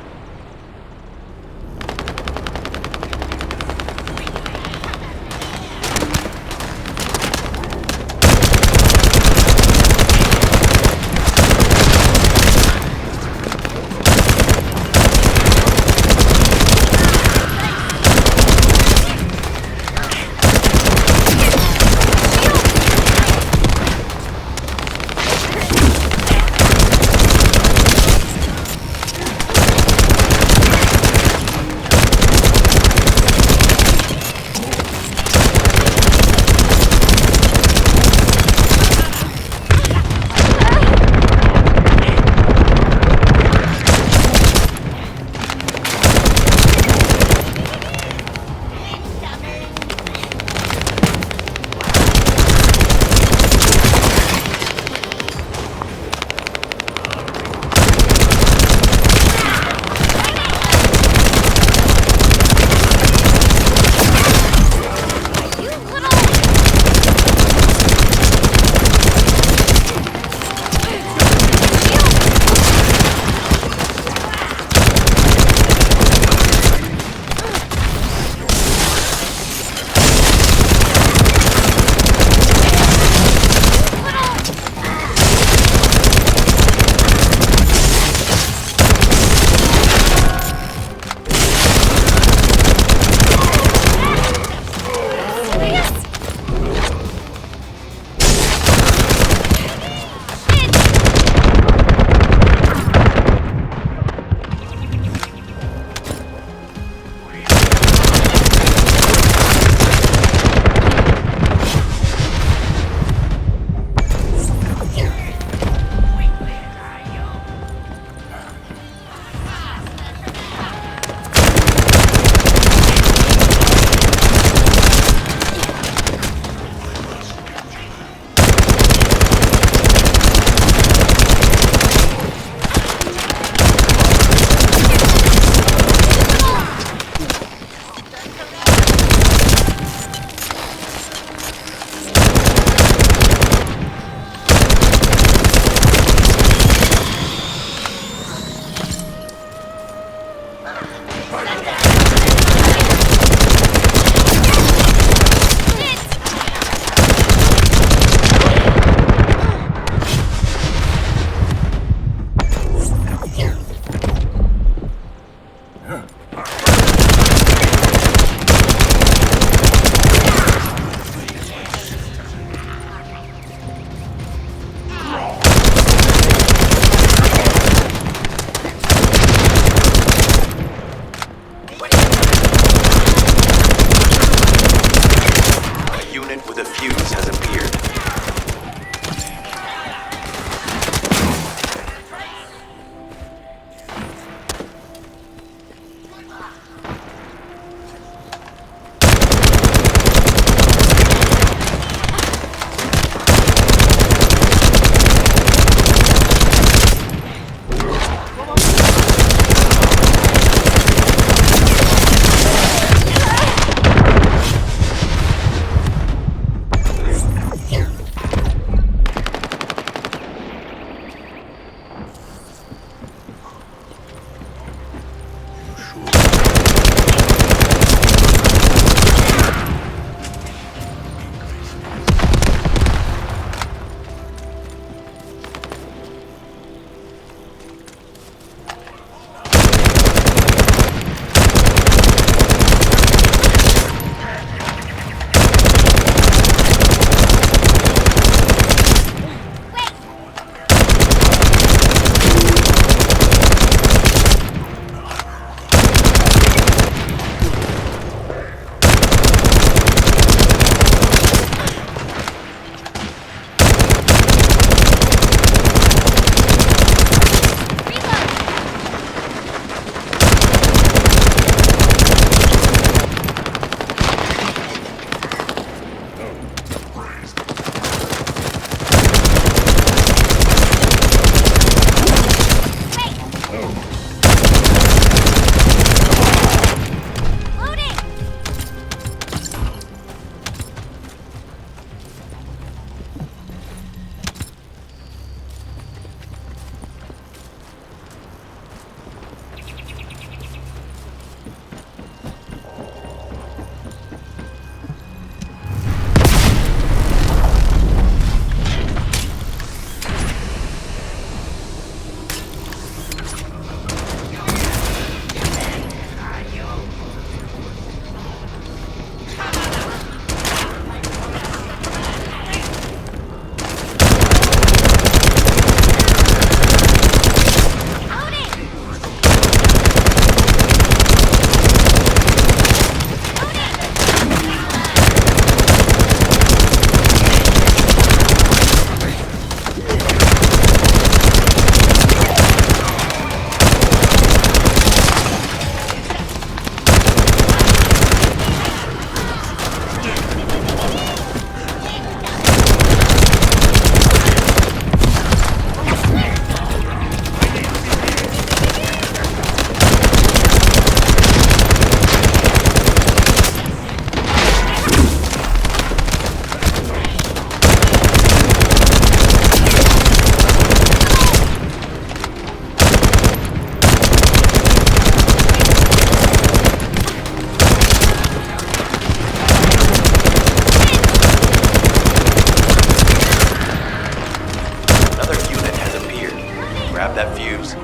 that fuse.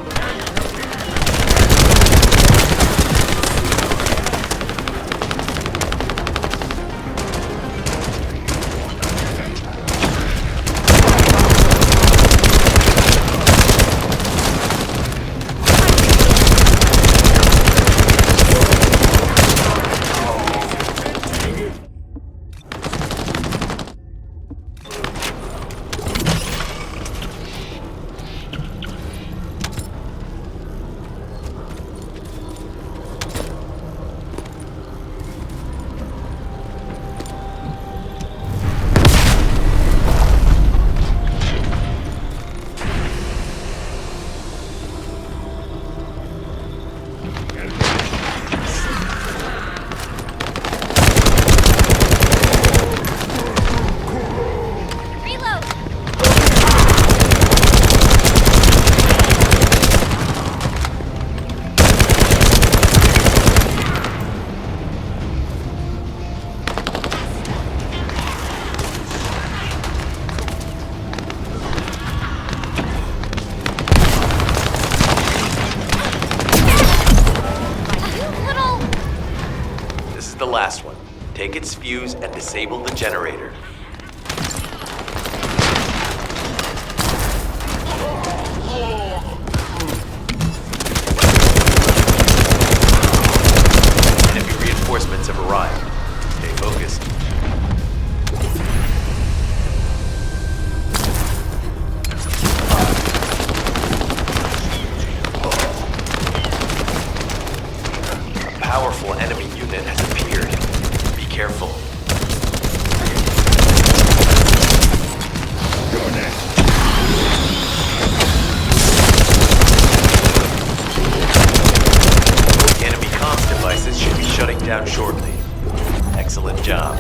The last one. Take its fuse and disable the generator. Enemy reinforcements have arrived. Stay focused. A powerful enemy unit has appeared. Be careful. Enemy comms devices should be shutting down shortly. Excellent job.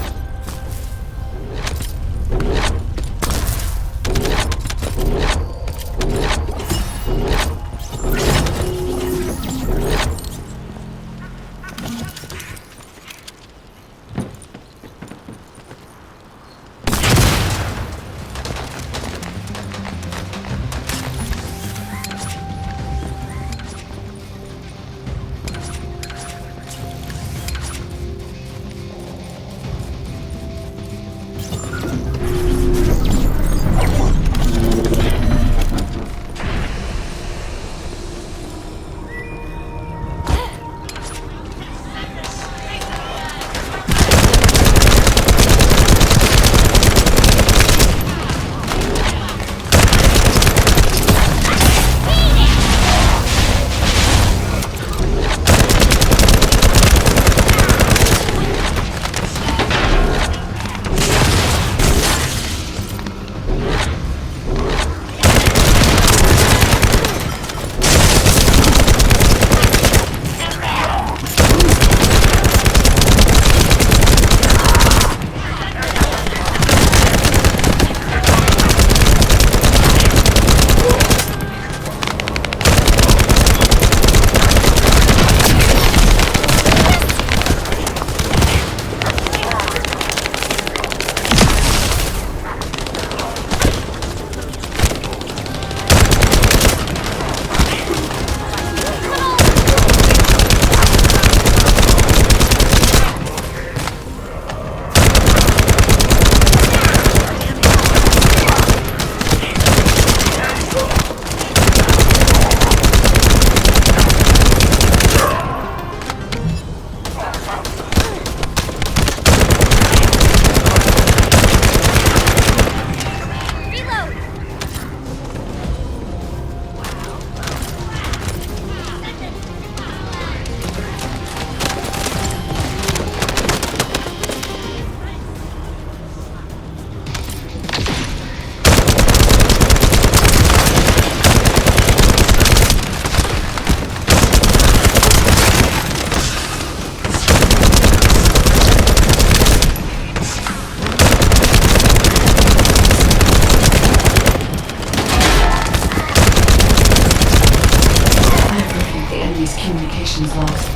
communications logs.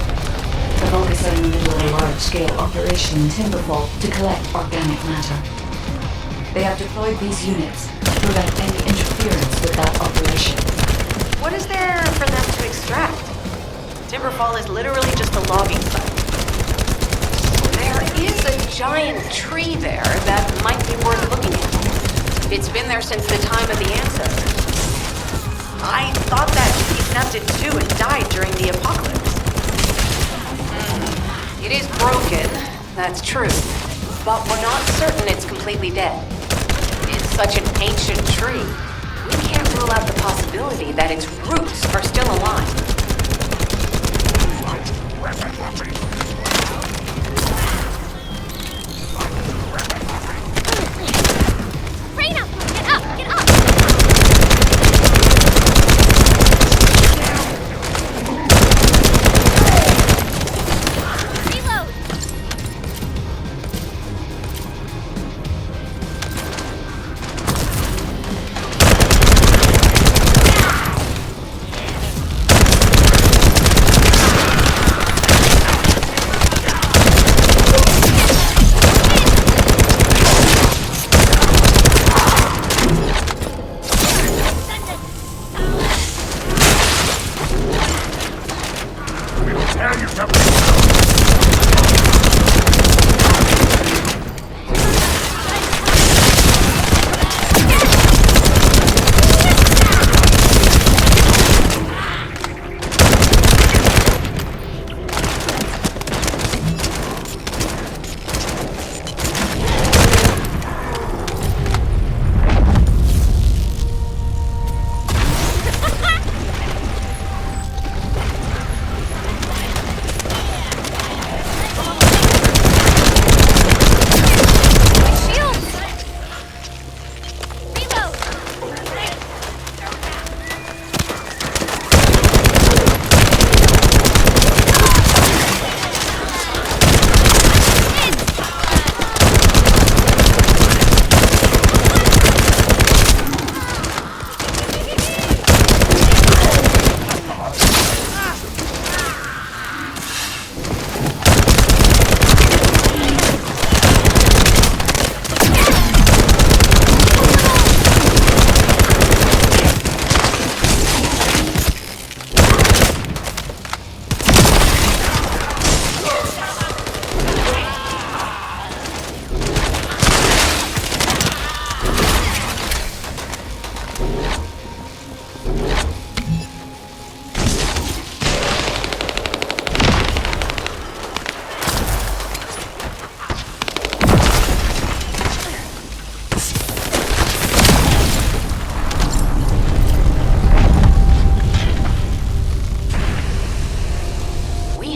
The Vulgus are in the middle of a large-scale operation in Timberfall to collect organic matter. They have deployed these units to prevent any interference with that operation. What is there for them to extract? Timberfall is literally just a logging site. There is a giant tree there that might be worth looking at. It's been there since the time of the ancestors. I thought that he snapped it too and died during the apocalypse. It is broken, that's true, but we're not certain it's completely dead. It's such an ancient tree, we can't rule out the possibility that its roots are still alive.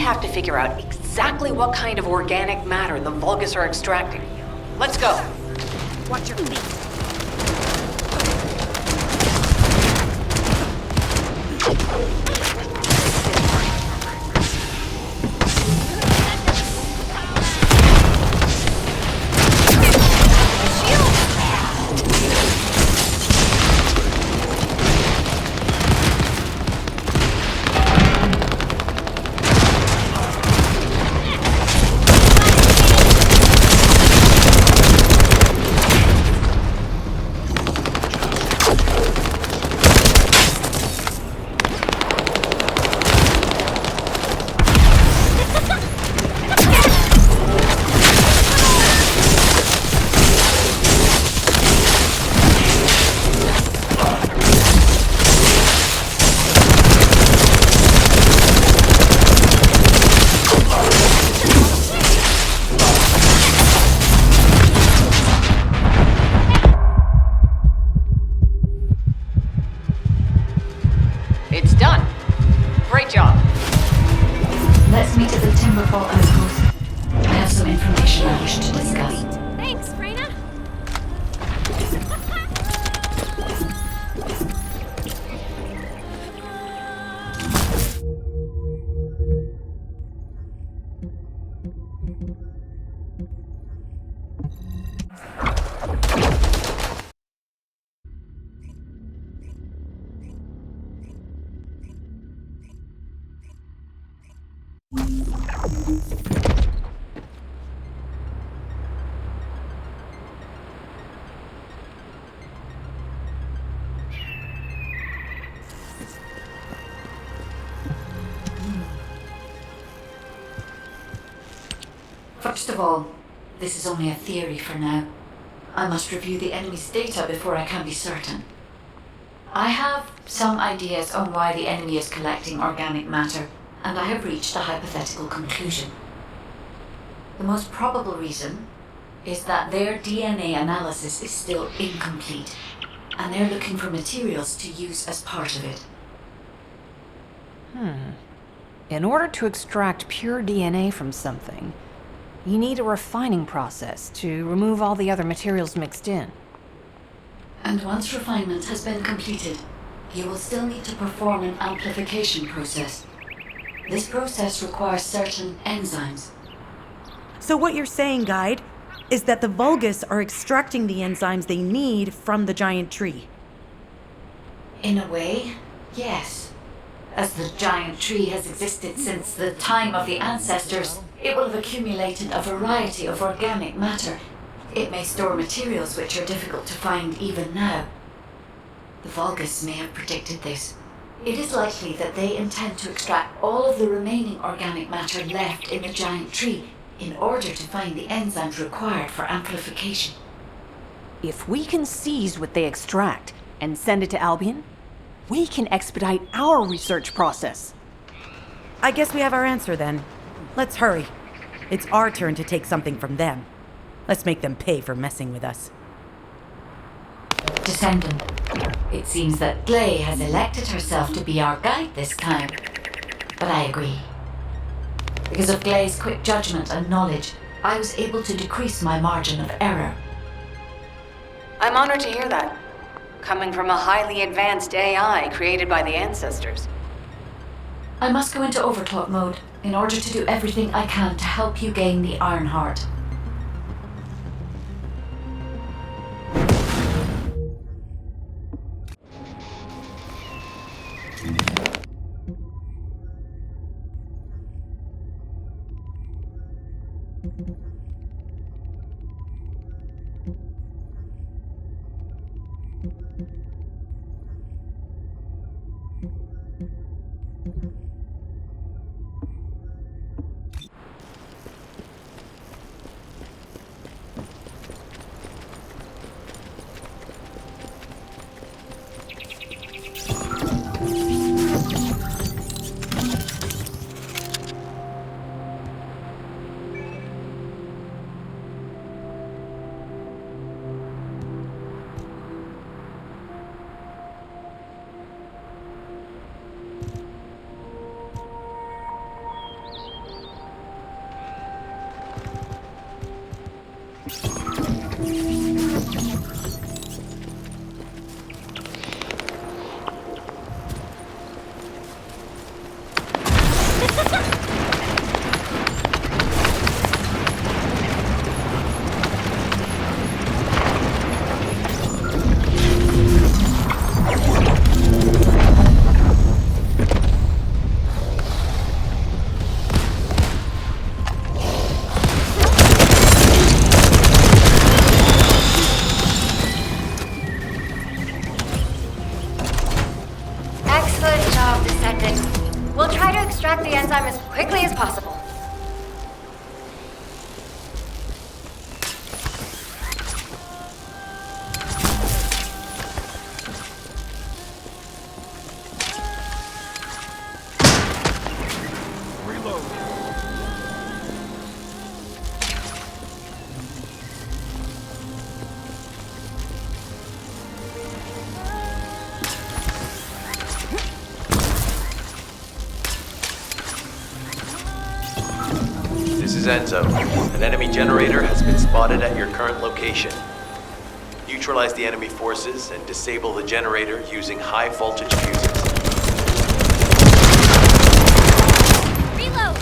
Have to figure out exactly what kind of organic matter the Vulgus are extracting. Let's go. Watch your feet. It's done. Great job. Let's meet at the Timberfall outpost. I have some information I wish to discuss. Thanks, Freyna. First of all, this is only a theory for now. I must review the enemy's data before I can be certain. I have some ideas on why the enemy is collecting organic matter, and I have reached a hypothetical conclusion. The most probable reason is that their DNA analysis is still incomplete, and they're looking for materials to use as part of it. In order to extract pure DNA from something, you need a refining process to remove all the other materials mixed in. And once refinement has been completed, you will still need to perform an amplification process. This process requires certain enzymes. So what you're saying, Guide, is that the Vulgus are extracting the enzymes they need from the giant tree. In a way, yes. As the giant tree has existed since the time of the ancestors, it will have accumulated a variety of organic matter. It may store materials which are difficult to find even now. The Vulgus may have predicted this. It is likely that they intend to extract all of the remaining organic matter left in the giant tree in order to find the enzymes required for amplification. If we can seize what they extract and send it to Albion, we can expedite our research process. I guess we have our answer then. Let's hurry. It's our turn to take something from them. Let's make them pay for messing with us. Descendant, it seems that Glay has elected herself to be our guide this time. But I agree. Because of Glay's quick judgment and knowledge, I was able to decrease my margin of error. I'm honored to hear that. Coming from a highly advanced AI created by the ancestors. I must go into overclock mode in order to do everything I can to help you gain the Iron Heart. Excellent job, Descendant. We'll try to extract the enzyme as quickly as possible. This is Enzo. An enemy generator has been spotted at your current location. Neutralize the enemy forces and disable the generator using high voltage fuses. Reload!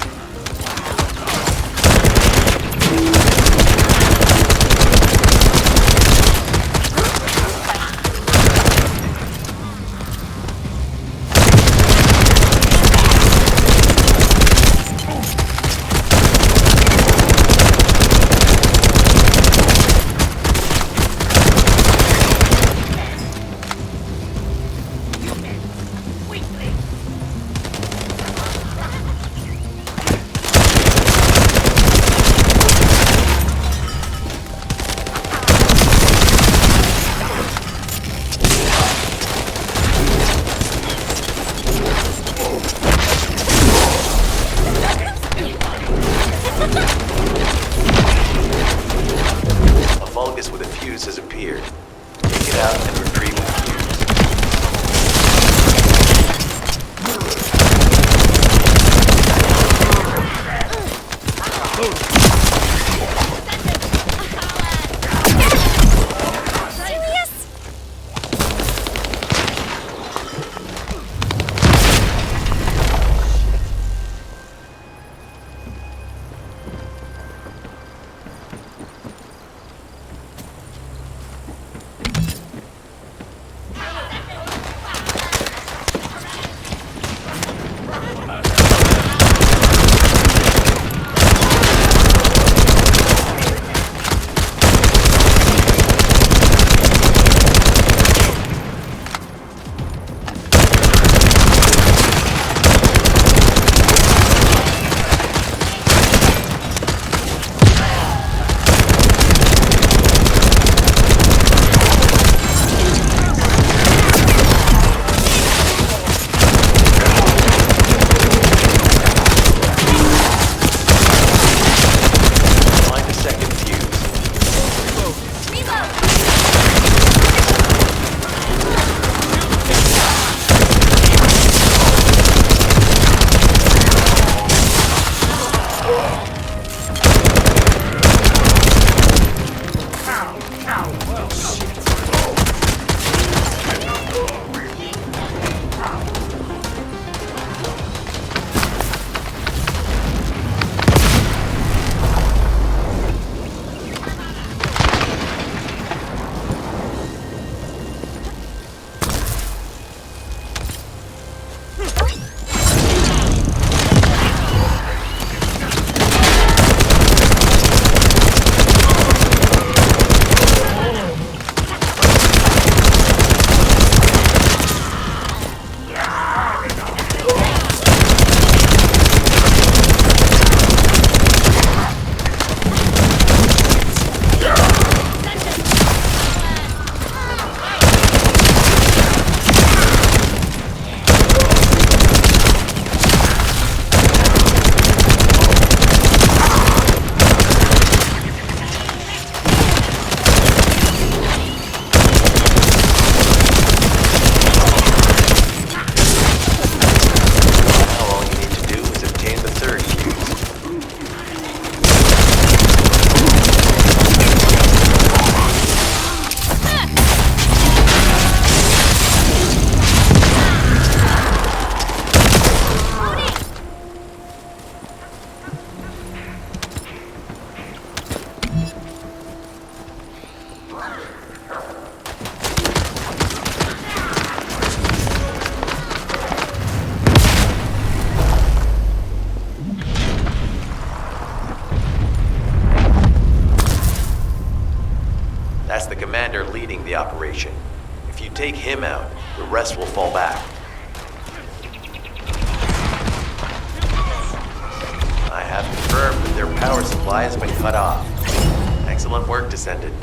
operation. If you take him out, the rest will fall back. I have confirmed that their power supply has been cut off. Excellent work, Descendant.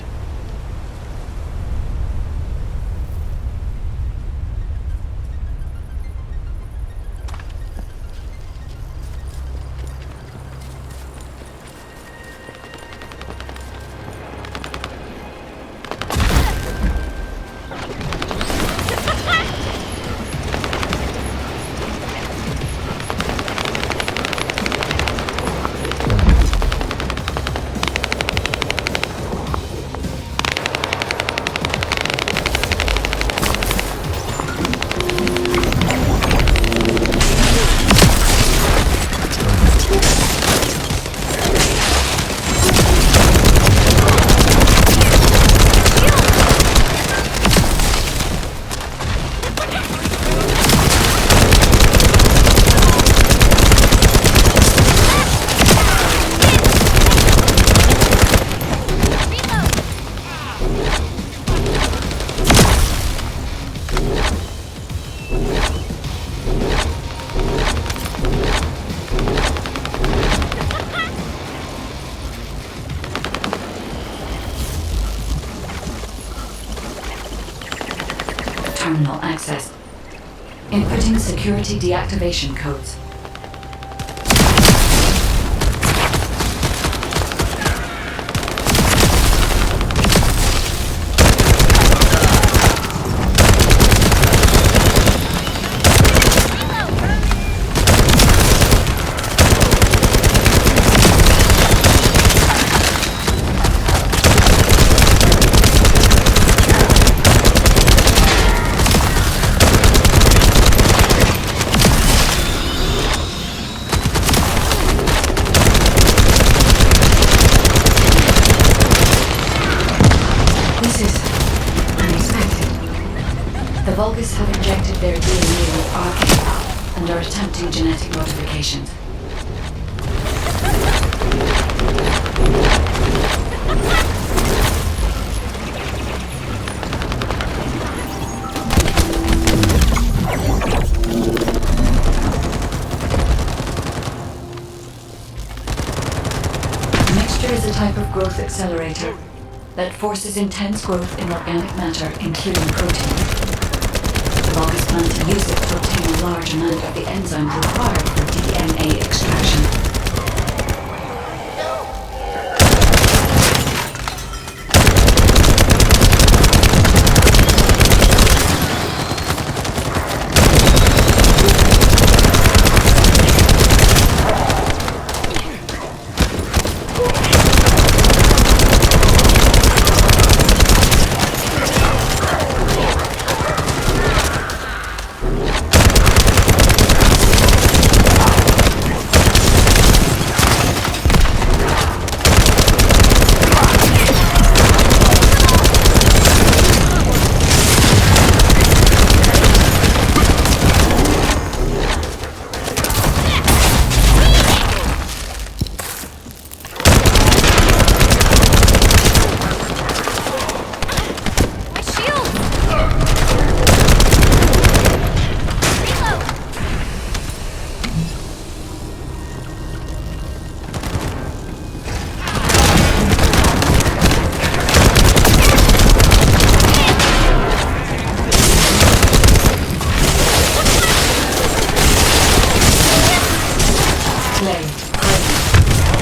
Terminal access. Inputting security deactivation codes. This is unexpected. The Vulgus have injected their DNA with Arcane and are attempting genetic modifications. The mixture is a type of growth accelerator that forces intense growth in organic matter, including protein. The Vulgus plan to use it to obtain a large amount of the enzymes required for DNA extraction.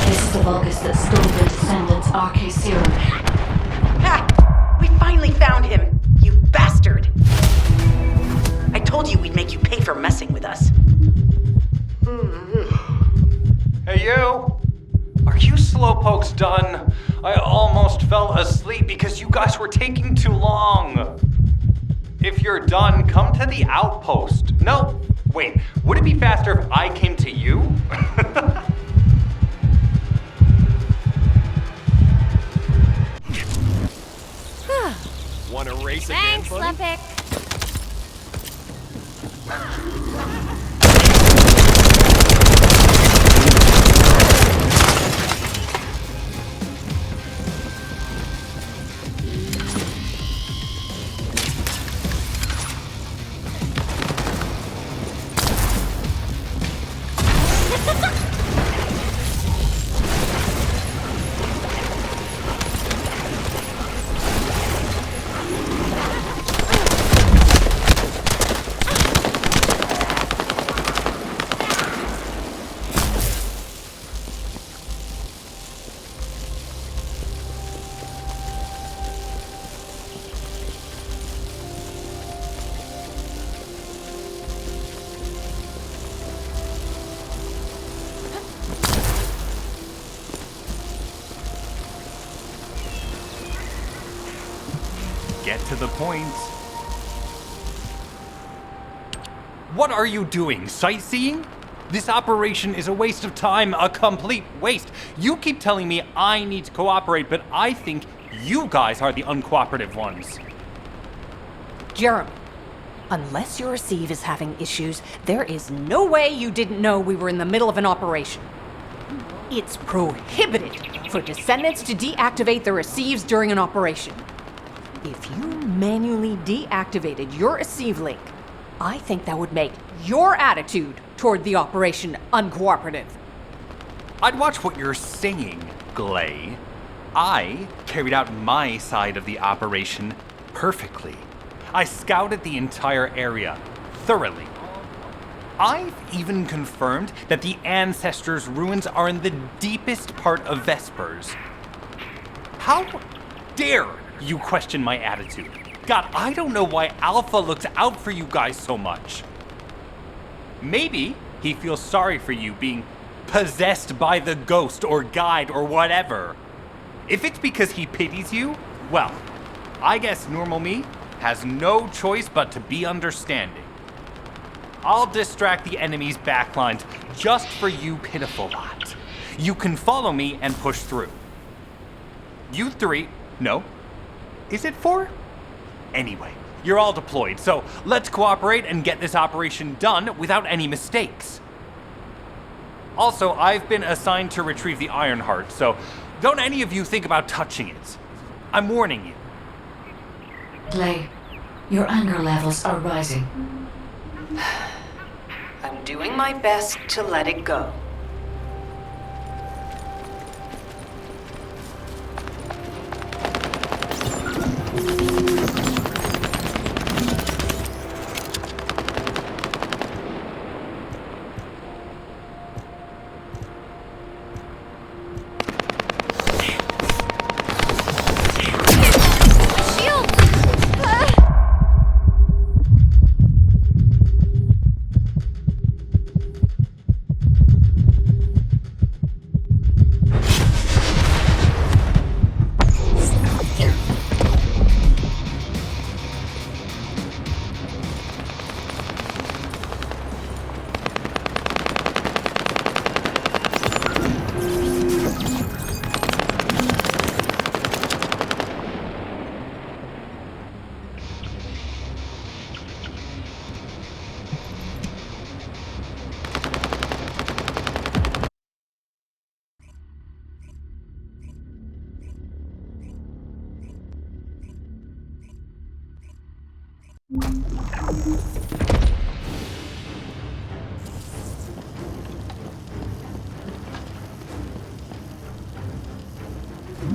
This is the Vulgus that stole the Descendant's RK serum. Ha! We finally found him, you bastard! I told you we'd make you pay for messing with us. Hey, you! Are you slowpokes done? I almost fell asleep because you guys were taking too long. If you're done, come to the outpost. No, wait, would it be faster if I came to you? Want to race Thanks, again, buddy? Lepic. to the point. What are you doing? Sightseeing? This operation is a waste of time, a complete waste. You keep telling me I need to cooperate, but I think you guys are the uncooperative ones. Jeremy, unless your receive is having issues, there is no way you didn't know we were in the middle of an operation. It's prohibited for Descendants to deactivate the receives during an operation. If you manually deactivated your receive link, I think that would make your attitude toward the operation uncooperative. I'd watch what you're saying, Glay. I carried out my side of the operation perfectly. I scouted the entire area thoroughly. I've even confirmed that the Ancestors' ruins are in the deepest part of Vespers. How dare you question my attitude? God, I don't know why Alpha looks out for you guys so much. Maybe he feels sorry for you being possessed by the ghost or guide or whatever. If it's because he pities you, well, I guess normal me has no choice but to be understanding. I'll distract the enemy's backlines just for you pitiful lot. You can follow me and push through. You three, no, is it 4? Anyway, you're all deployed, so let's cooperate and get this operation done without any mistakes. Also, I've been assigned to retrieve the Iron Heart, so don't any of you think about touching it. I'm warning you. Glay, your anger levels are rising. I'm doing my best to let it go.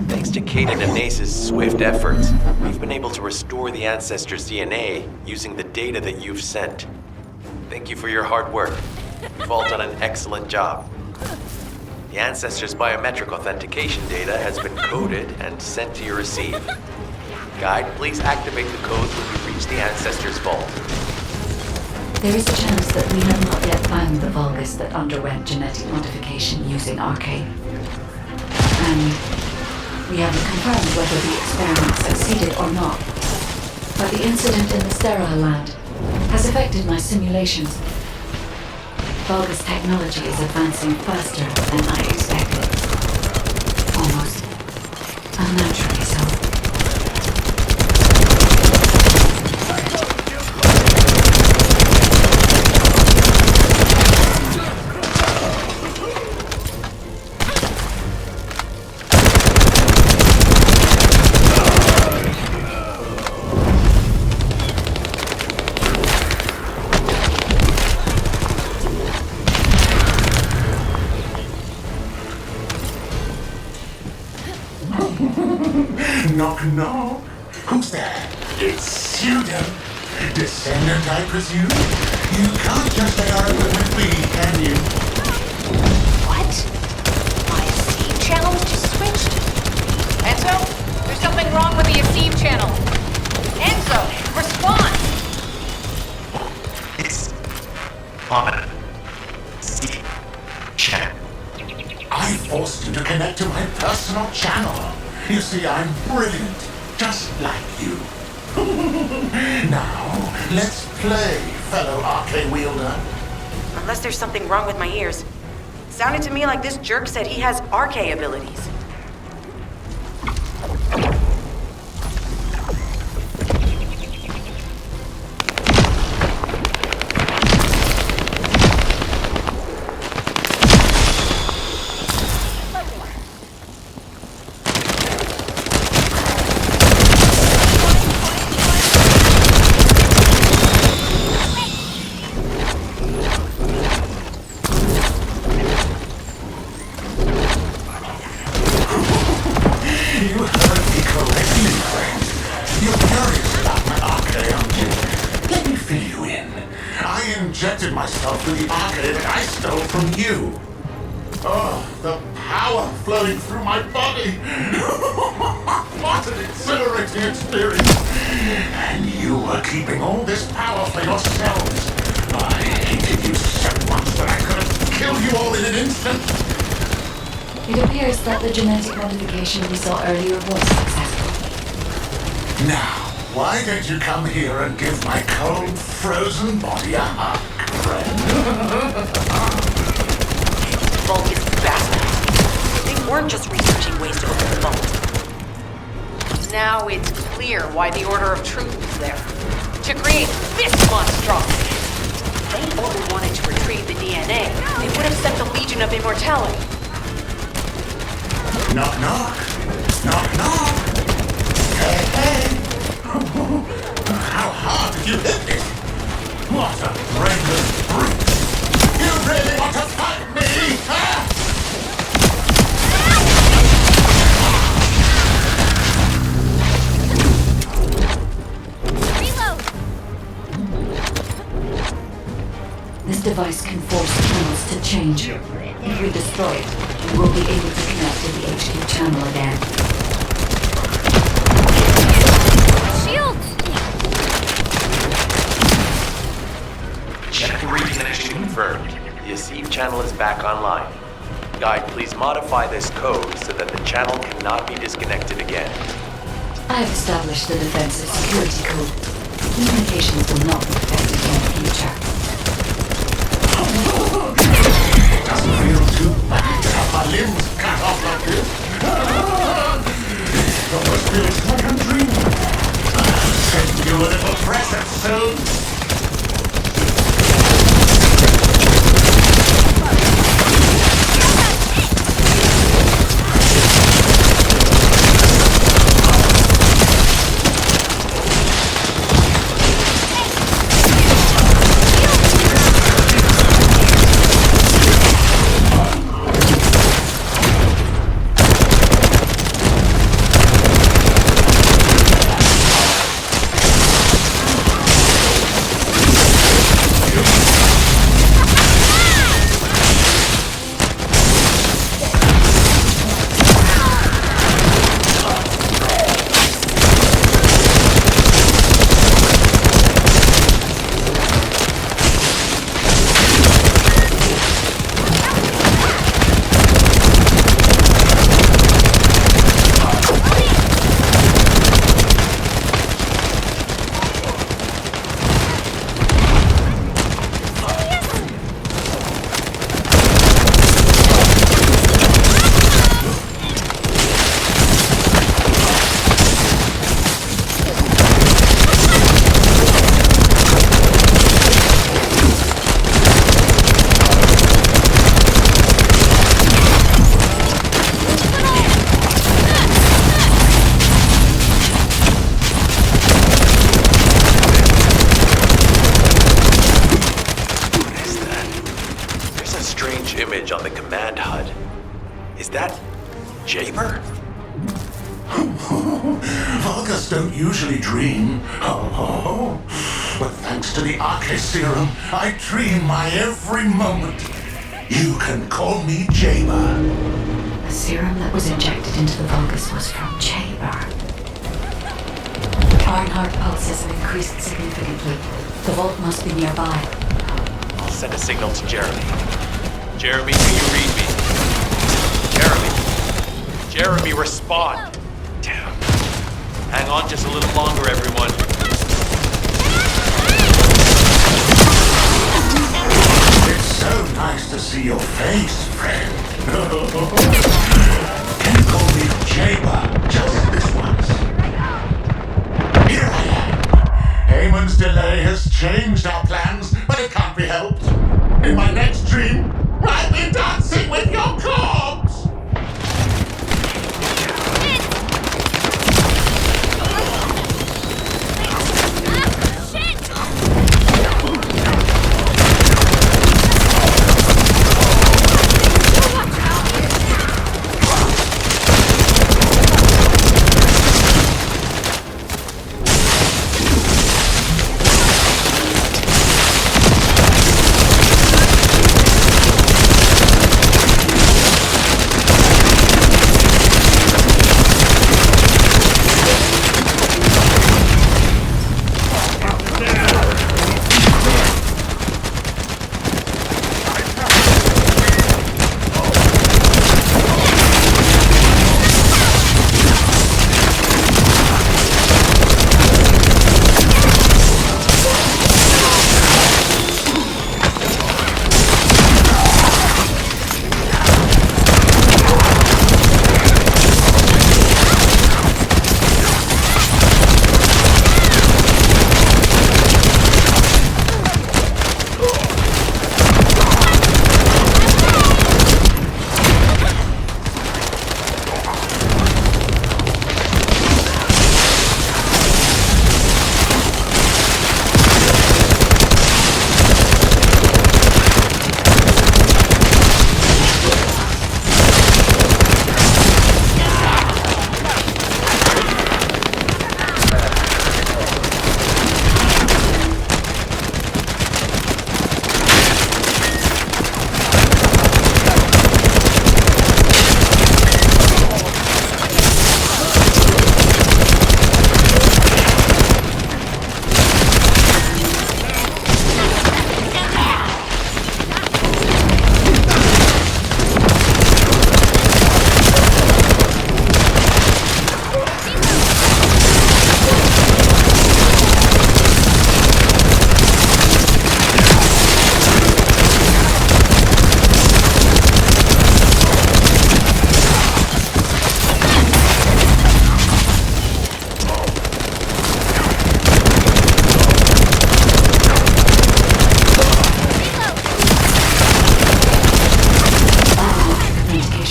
Thanks to Caden and Nace's swift efforts, we've been able to restore the Ancestors' DNA using the data that you've sent. Thank you for your hard work. You've all done an excellent job. The Ancestors' biometric authentication data has been coded and sent to your receive. Guide, please activate the codes when you reach the Ancestors' vault. There is a chance that we have not yet found the Vulgus that underwent genetic modification using Arcane. And we haven't confirmed whether the experiment succeeded or not. But the incident in the sterile land has affected my simulations. Vulgus technology is advancing faster than I expected. Almost unnaturally so. Knock, knock. Who's there? It's you, then. Descendant, I presume? You can't just lay open with me, can you? What? My receive channel just switched? Enzo, there's something wrong with the receive channel. Enzo, respond! It's on C channel. I forced you to connect to my personal channel. You see, I'm brilliant, just like you. Now, let's play, fellow Arcane wielder. Unless there's something wrong with my ears. Sounded to me like this jerk said he has Arcane abilities. You heard me correctly, friend. You're curious about my Arcane, aren't you? Let me fill you in. I injected myself with the Arcane that I stole from you. Oh, the power flowing through my body. What an exhilarating experience. And you were keeping all this power for yourselves. I hated you so much that I could have killed you all in an instant. It appears that the genetic modification we saw earlier was successful. Now, why don't you come here and give my cold, frozen body a hug, friend? Vulgus bastards. They weren't just researching ways to open the vault. Now it's clear why the Order of Truth was there. To create this monstrosity. If they only wanted to retrieve the DNA, they would have sent the Legion of Immortality. Knock, knock. Knock, knock. Hey, hey. How hard did you hit me? What a brainless brute. You really want to fight me, huh? This device can force channels to change. If we destroy it, we will be able to connect to the HQ channel again. Shields! Check reconnection confirmed. The Asif channel is back online. Guide, please modify this code so that the channel cannot be disconnected again. I have established the defensive security code. Communications will not be affected in the future. It doesn't feel too bad to have my limbs cut off like this. It almost feels like a dream. I'll send you a little present soon. Image on the command HUD. Is that Jaber? Vulgus don't usually dream. Oh, but thanks to the Arcane serum, I dream my every moment. You can call me Jaber. The serum that was injected into the Vulgus was from Jaber. Ironheart pulses have increased significantly. The vault must be nearby. I'll send a signal to Jeremy. Jeremy, can you read me? Jeremy! Jeremy, respond! Damn. Hang on just a little longer, everyone. see your face, friend. Can you call me Jaber just this once? Here I am. Haman's delay has changed our plans, but it can't be helped. In my next dream, I'll be dancing with your corpse!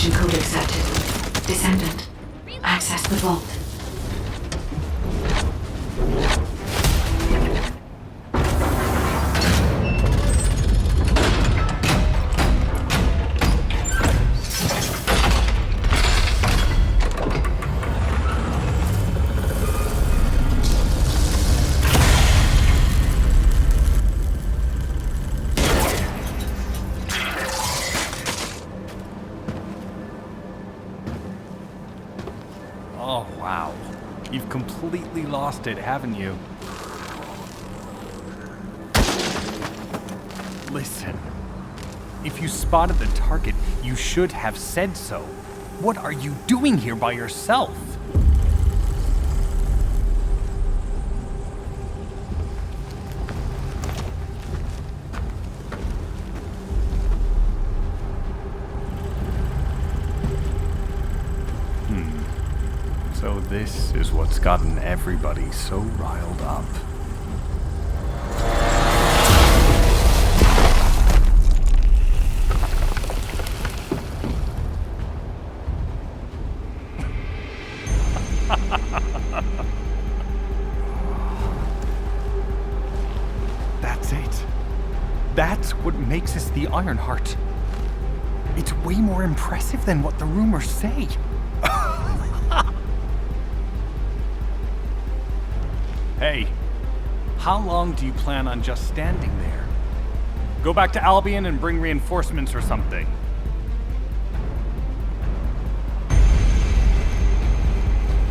Code accepted. Descendant, access the vault. Oh, wow. You've completely lost it, haven't you? Listen. If you spotted the target, you should have said so. What are you doing here by yourself? So this is what's gotten everybody so riled up. That's it. That's what makes us the Ironheart. It's way more impressive than what the rumors say. Hey, how long do you plan on just standing there? Go back to Albion and bring reinforcements or something.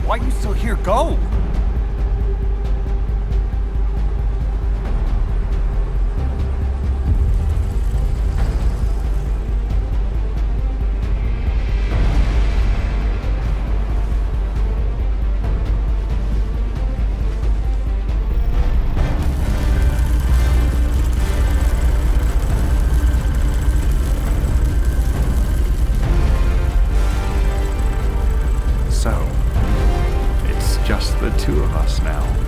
Why are you still here? Go! two of us now.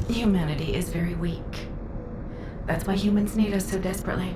Humanity is very weak. That's why humans need us so desperately.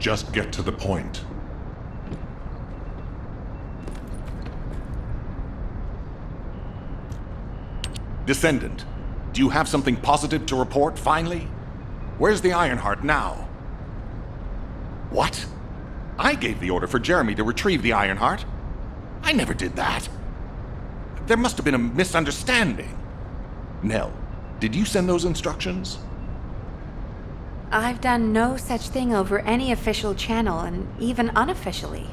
Just get to the point. Descendant, do you have something positive to report, finally? Where's the Ironheart now? What? I gave the order for Jeremy to retrieve the Ironheart. I never did that. There must have been a misunderstanding. Nell, did you send those instructions? I've done no such thing over any official channel, and even unofficially.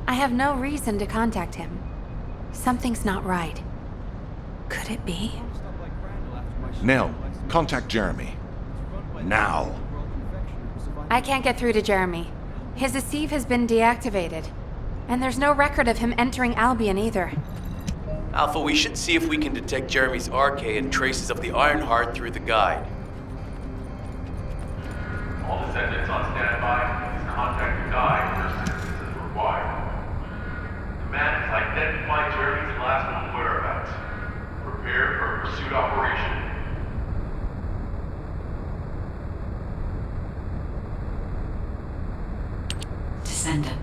I have no reason to contact him. Something's not right. Could it be? Nell, contact Jeremy. Now. I can't get through to Jeremy. His Deceive has been deactivated. And there's no record of him entering Albion either. Alpha, we should see if we can detect Jeremy's RK and traces of the Ironheart through the guide. All descendants on standby. Please contact the guide for assistance as required. Command has identified Jeremy's last known whereabouts. Prepare for a pursuit operation. Descendant,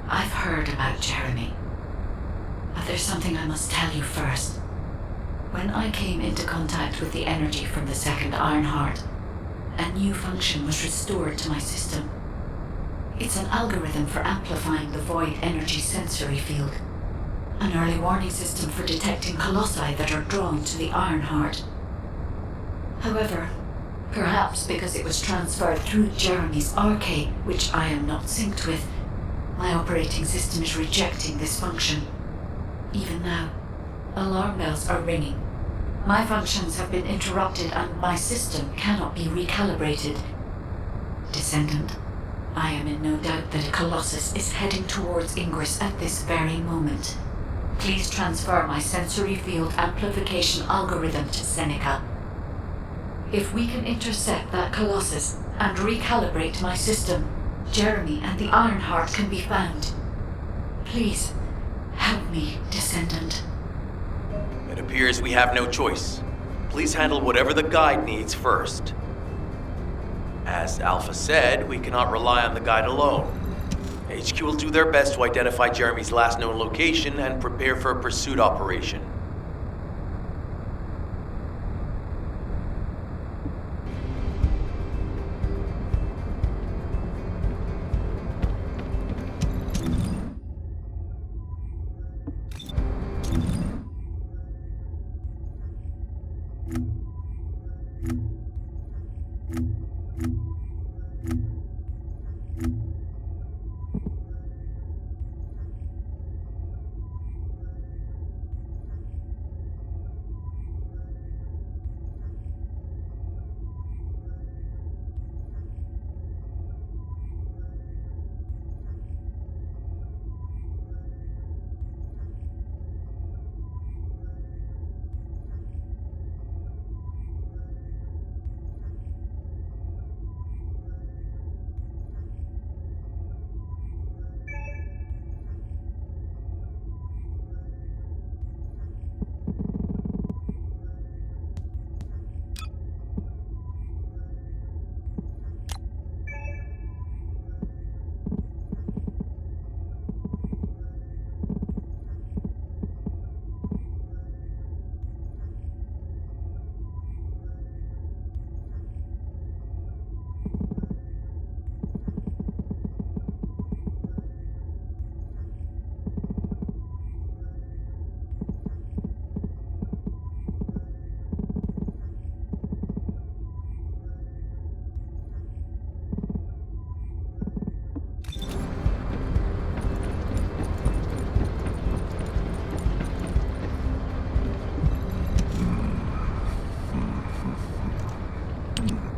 I've heard about Jeremy. But there's something I must tell you first. When I came into contact with the energy from the second Ironheart, a new function was restored to my system. It's an algorithm for amplifying the void energy sensory field. An early warning system for detecting colossi that are drawn to the Ironheart. However, perhaps because it was transferred through Jeremy's RK, which I am not synced with, my operating system is rejecting this function. Even now, alarm bells are ringing. My functions have been interrupted and my system cannot be recalibrated. Descendant, I am in no doubt that a Colossus is heading towards Ingress at this very moment. Please transfer my sensory field amplification algorithm to Seneca. If we can intercept that Colossus and recalibrate my system, Jeremy and the Ironheart can be found. Please, help me, Descendant. It appears we have no choice. Please handle whatever the guide needs first. As Alpha said, we cannot rely on the guide alone. HQ will do their best to identify Jeremy's last known location and prepare for a pursuit operation.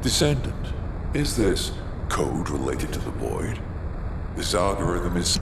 Descendant, is this code related to the void? This algorithm is...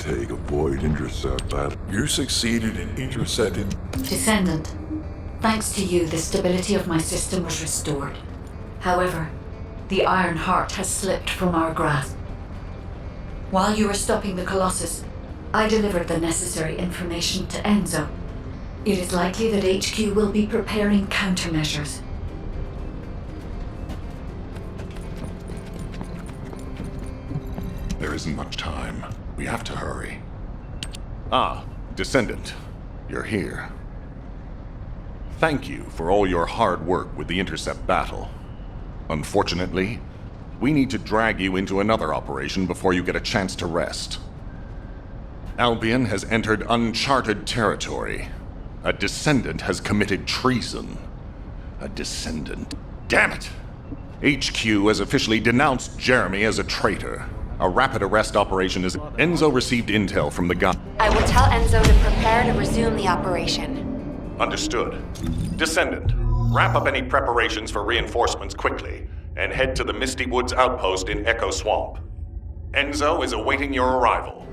intake avoid intercept that. You succeeded in intercepting. Descendant, thanks to you, the stability of my system was restored. However, the Iron Heart has slipped from our grasp. While you were stopping the Colossus, I delivered the necessary information to Enzo. It is likely that HQ will be preparing countermeasures. There isn't much time. We have to hurry. Ah, Descendant, you're here. Thank you for all your hard work with the intercept battle. Unfortunately, we need to drag you into another operation before you get a chance to rest. Albion has entered uncharted territory. A Descendant has committed treason. A Descendant. Damn it! HQ has officially denounced Jeremy as a traitor. A rapid arrest operation is... Enzo received intel from the guy... I will tell Enzo to prepare to resume the operation. Understood. Descendant, wrap up any preparations for reinforcements quickly, and head to the Misty Woods outpost in Echo Swamp. Enzo is awaiting your arrival.